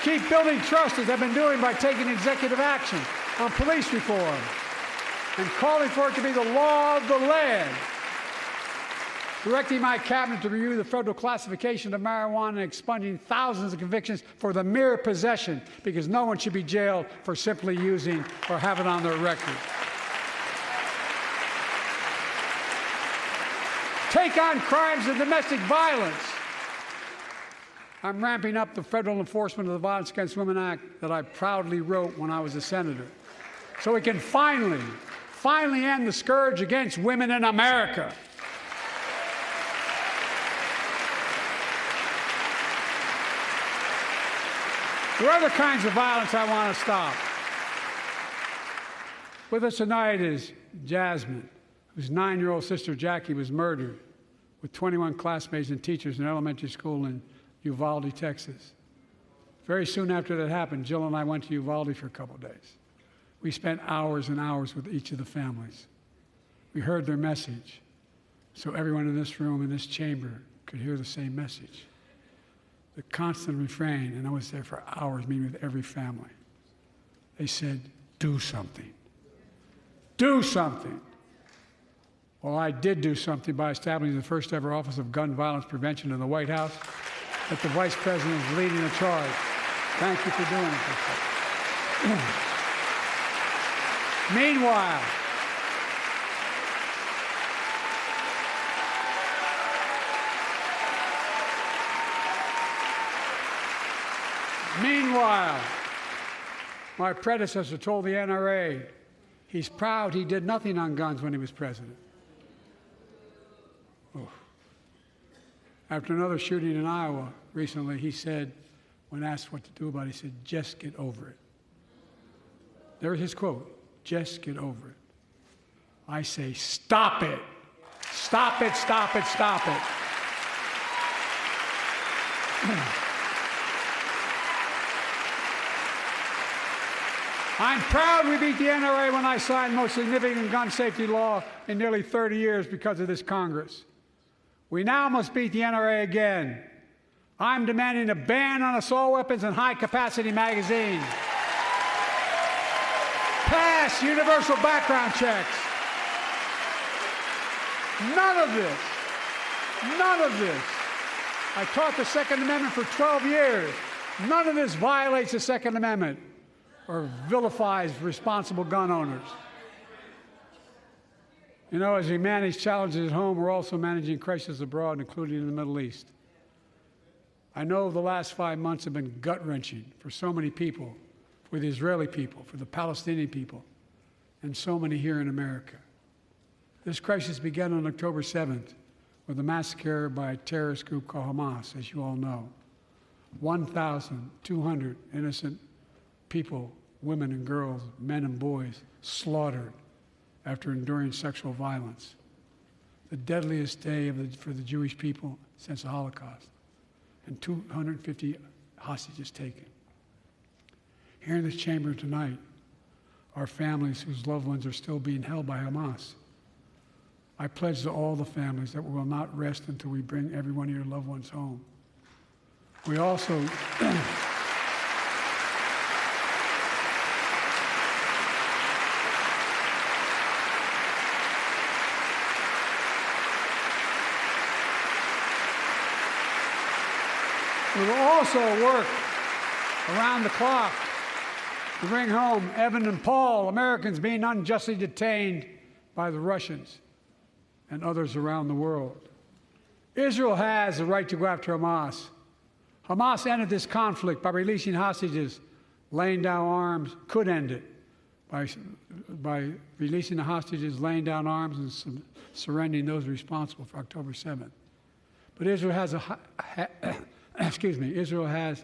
Keep building trust, as I've been doing by taking executive action on police reform and calling for it to be the law of the land. Directing my cabinet to review the federal classification of marijuana and expunging thousands of convictions for the mere possession, because no one should be jailed for simply using or have it on their record. Take on crimes of domestic violence. I'm ramping up the federal enforcement of the Violence Against Women Act that I proudly wrote when I was a senator, so we can finally end the scourge against women in America. There are other kinds of violence I want to stop. With us tonight is Jasmine, whose 9-year-old sister Jackie was murdered with 21 classmates and teachers in an elementary school in Uvalde, Texas. Very soon after that happened, Jill and I went to Uvalde for a couple of days. We spent hours and hours with each of the families. We heard their message, so everyone in this room, in this chamber, could hear the same message. The constant refrain, and I was there for hours meeting with every family. They said, do something. Do something. Well, I did do something by establishing the first ever Office of Gun Violence Prevention in the White House, that the Vice President is leading the charge. Thank you for doing it. Meanwhile, my predecessor told the NRA he's proud he did nothing on guns when he was president. Oh. After another shooting in Iowa recently, he said, when asked what to do about it, he said, just get over it. There's his quote, just get over it. I say, stop it. Stop it, stop it, stop it. I'm proud we beat the NRA when I signed the most significant gun safety law in nearly 30 years because of this Congress. We now must beat the NRA again. I'm demanding a ban on assault weapons and high-capacity magazines. Pass universal background checks. None of this. I taught the Second Amendment for 12 years. None of this violates the Second Amendment or vilifies responsible gun owners. You know, as we manage challenges at home, we're also managing crises abroad, including in the Middle East. I know the last 5 months have been gut-wrenching for so many people, for the Israeli people, for the Palestinian people, and so many here in America. This crisis began on October 7th with a massacre by a terrorist group called Hamas, as you all know. 1,200 innocent people, women and girls, men and boys, slaughtered after enduring sexual violence. The deadliest day for the Jewish people since the Holocaust, and 250 hostages taken. Here in this chamber tonight are families whose loved ones are still being held by Hamas. I pledge to all the families that we will not rest until we bring every one of your loved ones home. We also We will also work around the clock to bring home Evan and Paul, Americans being unjustly detained by the Russians and others around the world. Israel has the right to go after Hamas. Hamas ended this conflict by releasing hostages, laying down arms, could end it by releasing the hostages, laying down arms, and surrendering those responsible for October 7th. But Israel has Israel has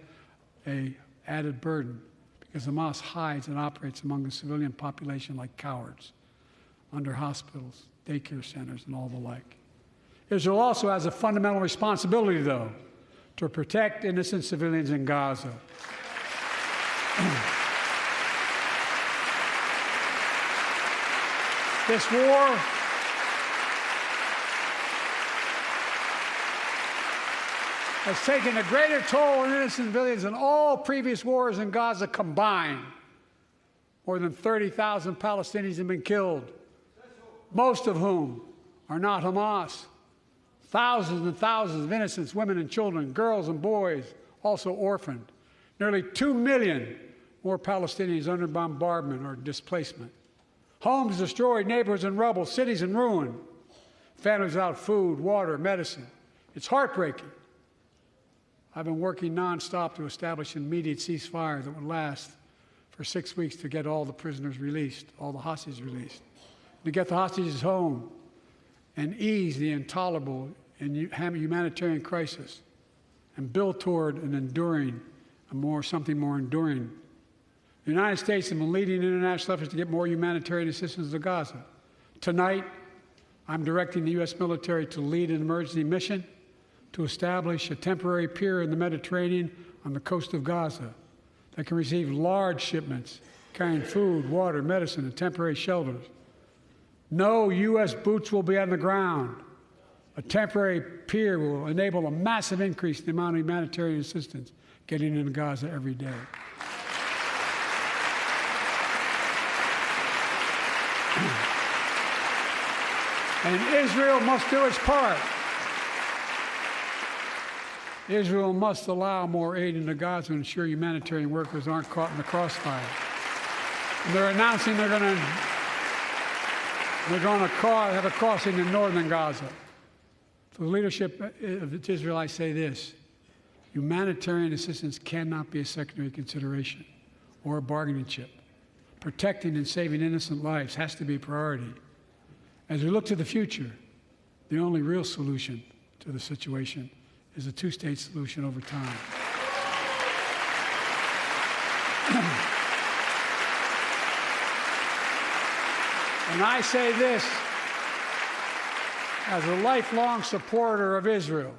an added burden because Hamas hides and operates among the civilian population like cowards, under hospitals, daycare centers, and all the like. Israel also has a fundamental responsibility, though, to protect innocent civilians in Gaza. This war has taken a greater toll on innocent civilians than all previous wars in Gaza combined. More than 30,000 Palestinians have been killed, most of whom are not Hamas. Thousands and thousands of innocent women and children, girls and boys, also orphaned. Nearly 2 million more Palestinians under bombardment or displacement. Homes destroyed, neighborhoods in rubble, cities in ruin. Families without food, water, medicine. It's heartbreaking. I've been working nonstop to establish an immediate ceasefire that would last for 6 weeks to get all the prisoners released, all the hostages released, to get the hostages home and ease the intolerable and humanitarian crisis and build toward an enduring something more enduring. The United States has been leading international efforts to get more humanitarian assistance to Gaza. Tonight, I'm directing the U.S. military to lead an emergency mission to establish a temporary pier in the Mediterranean on the coast of Gaza that can receive large shipments carrying food, water, medicine, and temporary shelters. No U.S. boots will be on the ground. A temporary pier will enable a massive increase in the amount of humanitarian assistance getting into Gaza every day. And Israel must do its part. Israel must allow more aid into Gaza to ensure humanitarian workers aren't caught in the crossfire. And they're announcing they're going to have a crossing in northern Gaza. To the leadership of Israel, I say this: humanitarian assistance cannot be a secondary consideration or a bargaining chip. Protecting and saving innocent lives has to be a priority. As we look to the future, the only real solution to the situation is a two-state solution over time. And I say this as a lifelong supporter of Israel.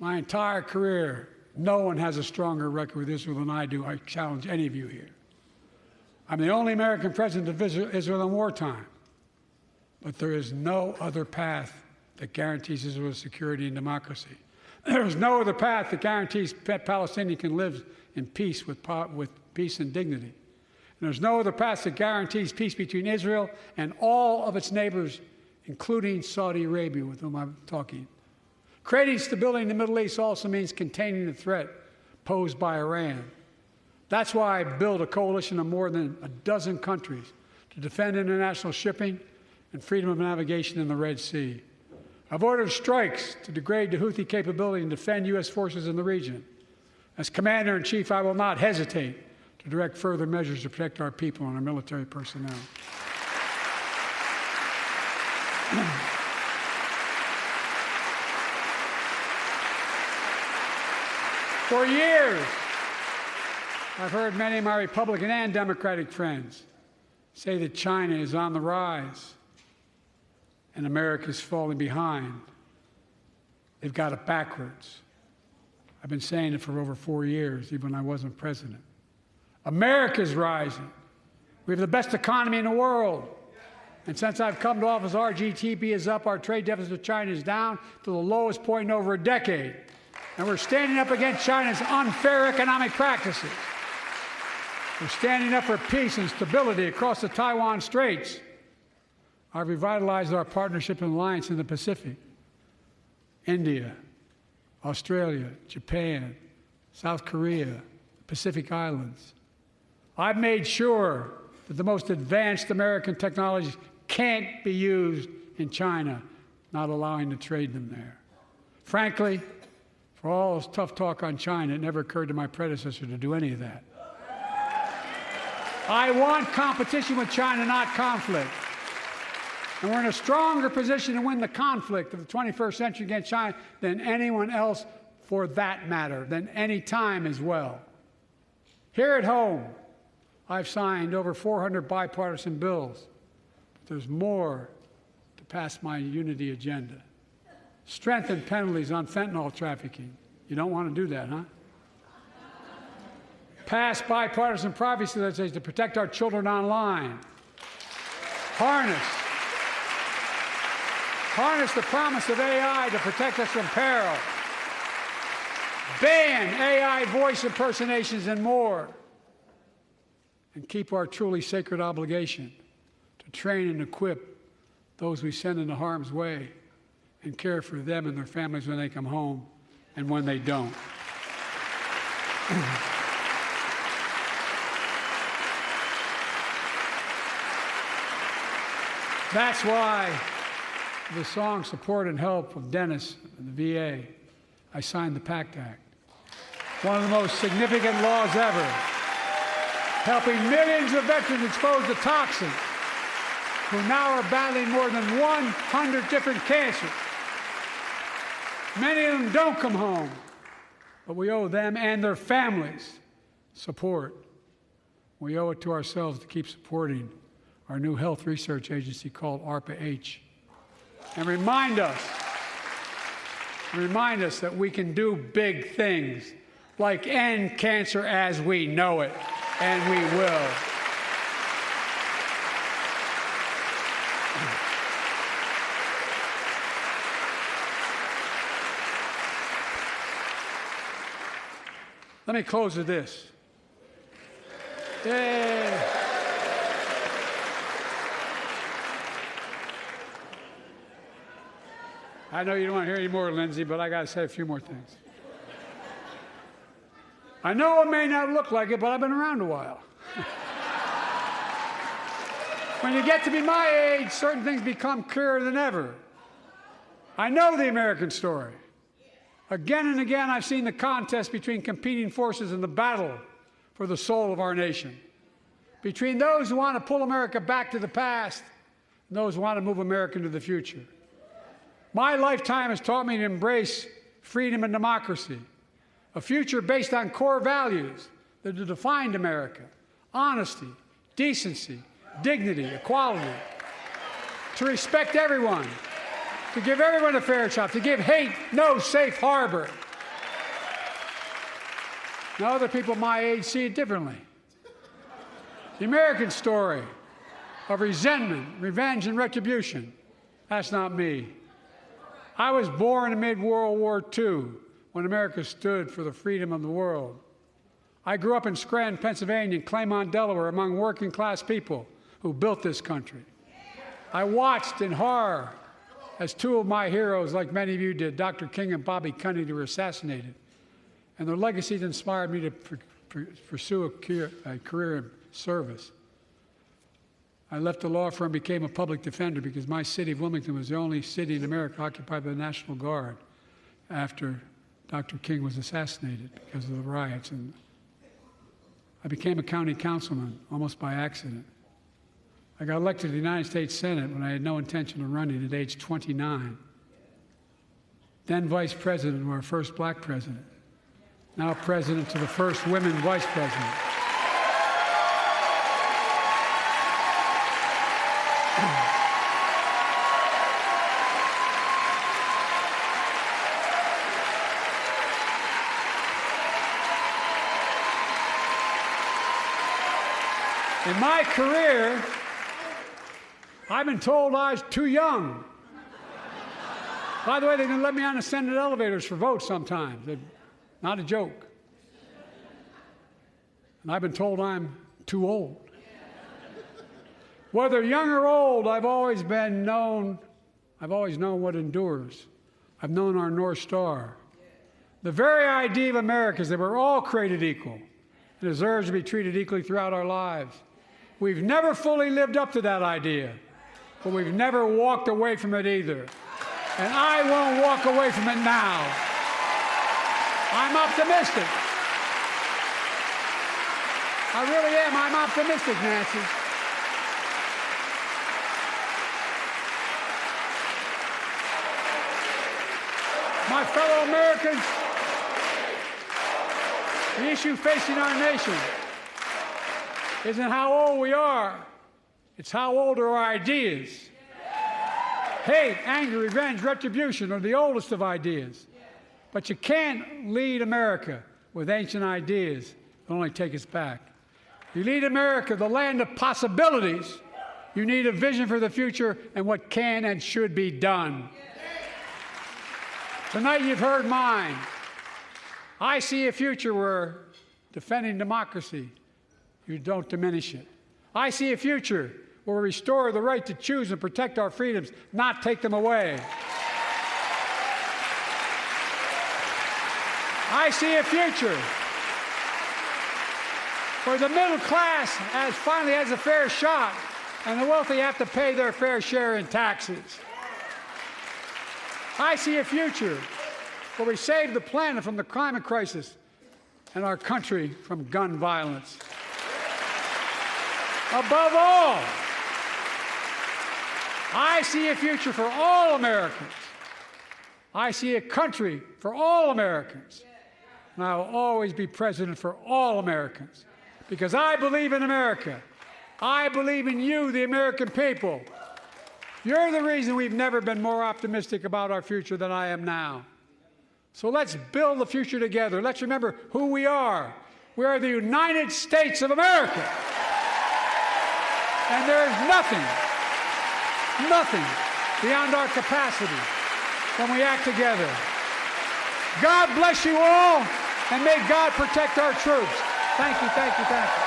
My entire career, no one has a stronger record with Israel than I do. I challenge any of you here. I'm the only American president of Israel in wartime. But there is no other path that guarantees Israel's security and democracy. There is no other path that guarantees Palestinians can live in peace with peace and dignity. And there's no other path that guarantees peace between Israel and all of its neighbors, including Saudi Arabia, with whom I'm talking. Creating stability in the Middle East also means containing the threat posed by Iran. That's why I built a coalition of more than a dozen countries to defend international shipping and freedom of navigation in the Red Sea. I've ordered strikes to degrade the Houthi capability and defend U.S. forces in the region. As Commander-in-Chief, I will not hesitate to direct further measures to protect our people and our military personnel. For years, I've heard many of my Republican and Democratic friends say that China is on the rise and America's falling behind. They've got it backwards. I've been saying it for over 4 years, even when I wasn't president. America's rising. We have the best economy in the world. And since I've come to office, our GDP is up, our trade deficit with China is down to the lowest point in over a decade. And we're standing up against China's unfair economic practices. We're standing up for peace and stability across the Taiwan Straits. I've revitalized our partnership and alliance in the Pacific. India, Australia, Japan, South Korea, Pacific Islands. I've made sure that the most advanced American technologies can't be used in China, not allowing to trade them there. Frankly, for all this tough talk on China, it never occurred to my predecessor to do any of that. I want competition with China, not conflict. And we're in a stronger position to win the conflict of the 21st century against China than anyone else, for that matter, than any time as well. Here at home, I've signed over 400 bipartisan bills. But there's more to pass my unity agenda. Strengthen penalties on fentanyl trafficking. You don't want to do that, huh? Pass bipartisan privacy legislation to protect our children online. Harness the promise of AI to protect us from peril. Ban AI voice impersonations and more. And keep our truly sacred obligation to train and equip those we send into harm's way and care for them and their families when they come home and when they don't. That's why the song Support and Help of Dennis and the VA, I signed the PACT Act. One of the most significant laws ever, helping millions of veterans exposed to toxins who now are battling more than 100 different cancers. Many of them don't come home, but we owe them and their families support. We owe it to ourselves to keep supporting our new health research agency called ARPA-H, and remind us that we can do big things like end cancer as we know it, and we will. Let me close with this. Yay. I know you don't want to hear any more, Lindsay, but I got to say a few more things. I know it may not look like it, but I've been around a while. When you get to be my age, certain things become clearer than ever. I know the American story. Again and again, I've seen the contest between competing forces in the battle for the soul of our nation, between those who want to pull America back to the past and those who want to move America into the future. My lifetime has taught me to embrace freedom and democracy, a future based on core values that have defined America: honesty, decency, dignity, equality, to respect everyone, to give everyone a fair shot, to give hate no safe harbor. Now, other people my age see it differently. The American story of resentment, revenge, and retribution, that's not me. I was born amid World War II, when America stood for the freedom of the world. I grew up in Scranton, Pennsylvania, and Claymont, Delaware, among working-class people who built this country. I watched in horror as two of my heroes, like many of you did, Dr. King and Bobby Kennedy, were assassinated. And their legacies inspired me to pursue a career in service. I left the law firm and became a public defender because my city of Wilmington was the only city in America occupied by the National Guard after Dr. King was assassinated because of the riots. And I became a county councilman almost by accident. I got elected to the United States Senate when I had no intention of running at age 29. Then vice president of our first black president. Now president to the first women vice president. In my career, I've been told I was too young. By the way, they didn't let me on the Senate elevators for votes sometimes. Not a joke. And I've been told I'm too old. Whether young or old, I've always known what endures. I've known our North Star. The very idea of America is that we're all created equal and deserves to be treated equally throughout our lives. We've never fully lived up to that idea, but we've never walked away from it either. And I won't walk away from it now. I'm optimistic. I really am. I'm optimistic, Nancy. My fellow Americans, the issue facing our nation isn't how old we are, it's how old are our ideas. Hate, anger, revenge, retribution are the oldest of ideas. But you can't lead America with ancient ideas that only take us back. You lead America, the land of possibilities. You need a vision for the future and what can and should be done. Tonight you've heard mine. I see a future where defending democracy, you don't diminish it. I see a future where we restore the right to choose and protect our freedoms, not take them away. I see a future where the middle class finally has a fair shot and the wealthy have to pay their fair share in taxes. I see a future where we save the planet from the climate crisis and our country from gun violence. Above all, I see a future for all Americans. I see a country for all Americans. and I will always be president for all Americans because I believe in America. I believe in you, the American people. You're the reason we've never been more optimistic about our future than I am now. So let's build the future together. Let's remember who we are. We are the United States of America. And there is nothing beyond our capacity when we act together. God bless you all, and may God protect our troops. Thank you, thank you, thank you.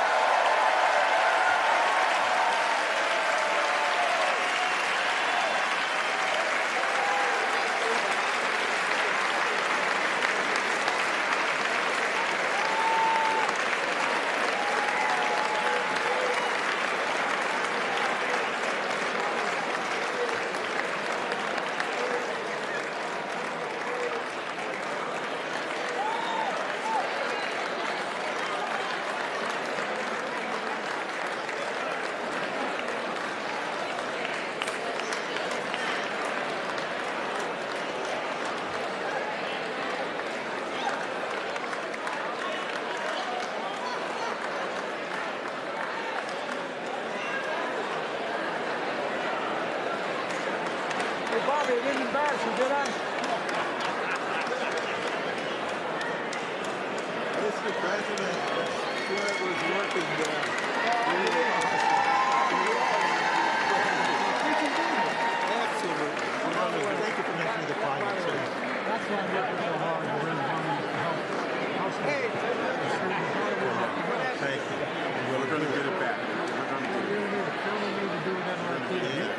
Bobby, I didn't embarrass you, did I? Mr. President, whoever's working there. Absolutely. Thank you for mentioning the climate change. That's why I'm working so hard to raise money to help households. Thank you. We're going to get it back.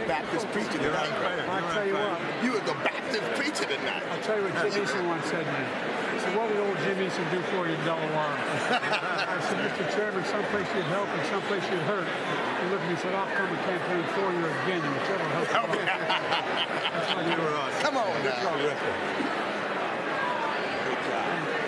Baptist preacher tonight. I'll tell you what. You were the Baptist preacher tonight. I'll tell you what Jim Eason once said to me. He said, what would old Jim Eason do for you in Delaware? I said, Mr. Chairman, someplace you'd help and someplace you'd hurt. He looked at me and said, I'll come and campaign for you again, and whichever helps you. That's why you were Come on now. Good job.